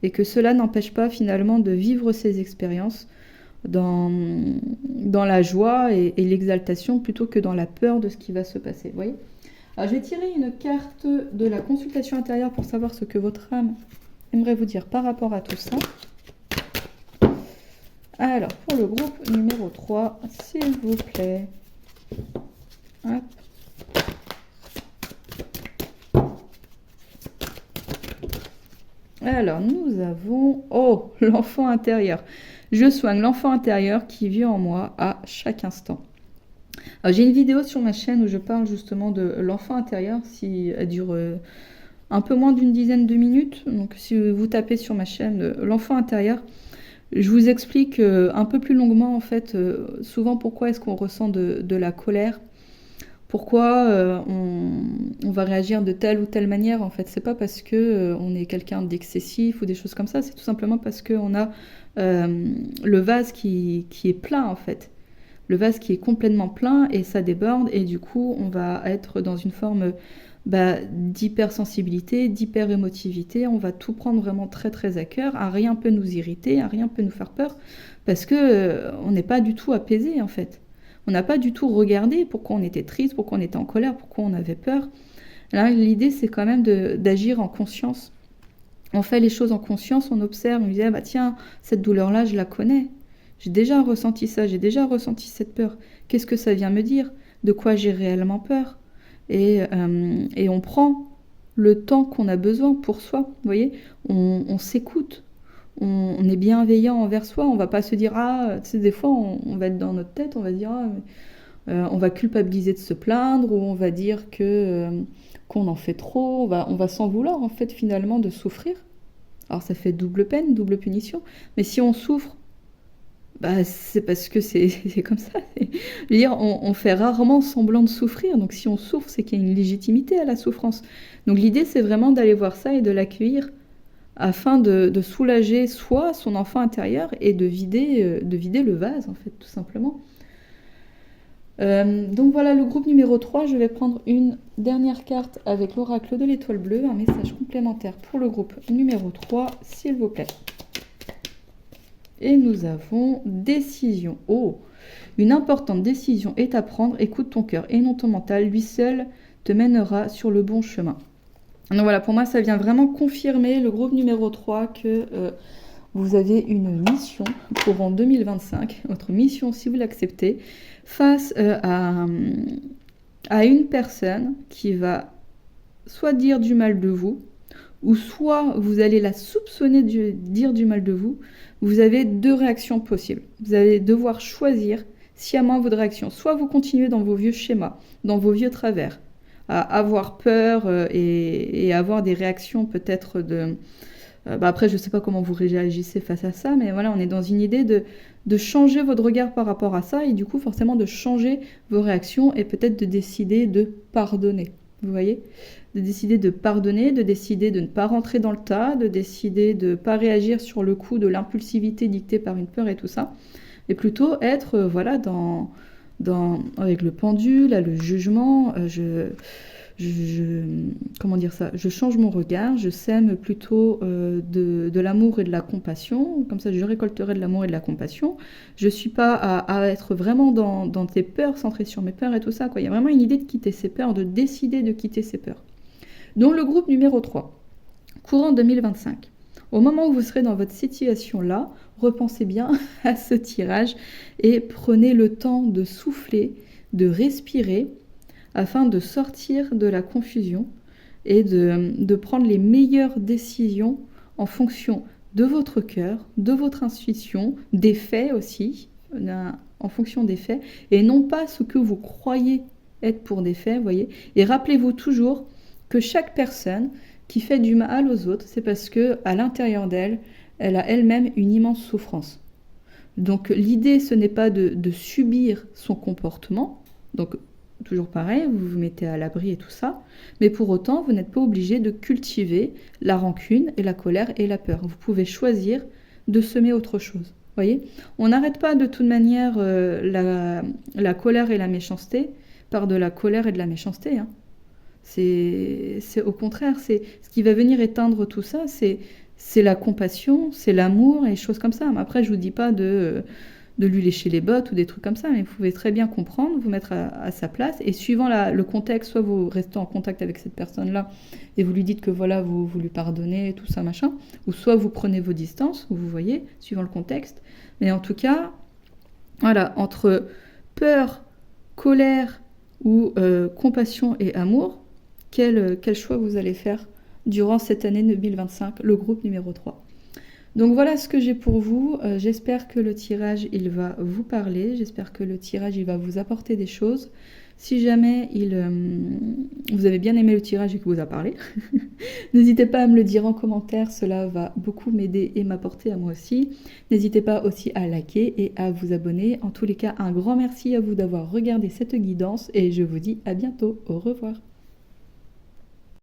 et que cela n'empêche pas finalement de vivre ces expériences dans la joie et l'exaltation plutôt que dans la peur de ce qui va se passer. Vous voyez ? Alors, je vais tirer une carte de la consultation intérieure pour savoir ce que votre âme aimerait vous dire par rapport à tout ça. Alors, pour le groupe numéro 3, s'il vous plaît. Hop. Alors, nous avons... Oh, l'enfant intérieur. Je soigne l'enfant intérieur qui vit en moi à chaque instant. Alors, j'ai une vidéo sur ma chaîne où je parle justement de l'enfant intérieur. Elle dure un peu moins d'une dizaine de minutes. Donc, si vous tapez sur ma chaîne l'enfant intérieur, je vous explique un peu plus longuement, en fait, souvent pourquoi est-ce qu'on ressent de la colère, pourquoi on va réagir de telle ou telle manière. En fait, c'est pas parce que on est quelqu'un d'excessif ou des choses comme ça, c'est tout simplement parce qu'on a le vase qui est plein, en fait. Le vase qui est complètement plein et ça déborde, et du coup, on va être dans une forme d'hypersensibilité, d'hyper-émotivité. On va tout prendre vraiment très très à cœur. Un rien peut nous irriter, un rien peut nous faire peur, parce que on n'est pas du tout apaisé, en fait. On n'a pas du tout regardé pourquoi on était triste, pourquoi on était en colère, pourquoi on avait peur. Là, l'idée, c'est quand même d'agir en conscience. On fait les choses en conscience, on observe, on dit ah bah tiens, cette douleur-là, je la connais. J'ai déjà ressenti ça, j'ai déjà ressenti cette peur. Qu'est-ce que ça vient me dire? De quoi j'ai réellement peur? Et on prend le temps qu'on a besoin pour soi. Vous voyez, on s'écoute, on est bienveillant envers soi. On va pas se dire ah, tu sais, des fois on va être dans notre tête, on va dire ah, on va culpabiliser de se plaindre, ou on va dire qu'on en fait trop. On va s'en vouloir en fait finalement de souffrir. Alors ça fait double peine, double punition. Mais si on souffre, bah, c'est parce que c'est comme ça. Je veux dire, on fait rarement semblant de souffrir. Donc si on souffre, c'est qu'il y a une légitimité à la souffrance. Donc l'idée, c'est vraiment d'aller voir ça et de l'accueillir afin de soulager soi, son enfant intérieur, et de vider le vase, en fait, tout simplement. Donc voilà, le groupe numéro 3, je vais prendre une dernière carte avec l'oracle de l'étoile bleue, un message complémentaire pour le groupe numéro 3, s'il vous plaît. Et nous avons décision. Oh, une importante décision est à prendre. Écoute ton cœur et non ton mental. Lui seul te mènera sur le bon chemin. Donc voilà, pour moi, ça vient vraiment confirmer, le groupe numéro 3, que vous avez une mission pour en 2025. Votre mission, si vous l'acceptez, face à une personne qui va soit dire du mal de vous, ou soit vous allez la soupçonner de dire du mal de vous. Vous avez deux réactions possibles. Vous allez devoir choisir sciemment à votre réaction. Soit vous continuez dans vos vieux schémas, dans vos vieux travers, à avoir peur et avoir des réactions peut-être de... après, je ne sais pas comment vous réagissez face à ça, mais voilà, on est dans une idée de changer votre regard par rapport à ça et du coup, forcément, de changer vos réactions et peut-être de décider de pardonner. Vous voyez? De décider de pardonner, de décider de ne pas rentrer dans le tas, de décider de ne pas réagir sur le coup de l'impulsivité dictée par une peur et tout ça, mais plutôt être voilà, avec le pendule, là, le jugement, comment dire ça, je change mon regard, je sème plutôt de l'amour et de la compassion, comme ça je récolterai de l'amour et de la compassion. Je suis pas à être vraiment dans tes peurs, centrée sur mes peurs et tout ça, quoi. Il y a vraiment une idée de quitter ses peurs, de décider de quitter ses peurs. Donc le groupe numéro 3, courant 2025. Au moment où vous serez dans votre situation-là, repensez bien à ce tirage et prenez le temps de souffler, de respirer, afin de sortir de la confusion et de prendre les meilleures décisions en fonction de votre cœur, de votre intuition, des faits aussi, en fonction des faits, et non pas ce que vous croyez être pour des faits, voyez. Et rappelez-vous toujours que chaque personne qui fait du mal aux autres, c'est parce que à l'intérieur d'elle, elle a elle-même une immense souffrance. Donc l'idée, ce n'est pas de subir son comportement, donc toujours pareil, vous vous mettez à l'abri et tout ça, mais pour autant, vous n'êtes pas obligé de cultiver la rancune et la colère et la peur. Vous pouvez choisir de semer autre chose. Voyez, on n'arrête pas de toute manière la colère et la méchanceté par de la colère et de la méchanceté. Hein. C'est au contraire, c'est ce qui va venir éteindre tout ça, c'est la compassion, c'est l'amour et des choses comme ça. Mais après, je vous dis pas de lui lécher les bottes ou des trucs comme ça, mais vous pouvez très bien comprendre, vous mettre à sa place, et suivant le contexte, soit vous restez en contact avec cette personne-là, et vous lui dites que voilà, vous lui pardonnez, tout ça, machin, ou soit vous prenez vos distances, vous voyez, suivant le contexte. Mais en tout cas, voilà, entre peur, colère ou compassion et amour, quel choix vous allez faire durant cette année 2025, le groupe numéro 3. Donc voilà ce que j'ai pour vous. J'espère que le tirage, il va vous parler. J'espère que le tirage, il va vous apporter des choses. Si jamais vous avez bien aimé le tirage et qu'il vous a parlé, n'hésitez pas à me le dire en commentaire. Cela va beaucoup m'aider et m'apporter à moi aussi. N'hésitez pas aussi à liker et à vous abonner. En tous les cas, un grand merci à vous d'avoir regardé cette guidance et je vous dis à bientôt. Au revoir.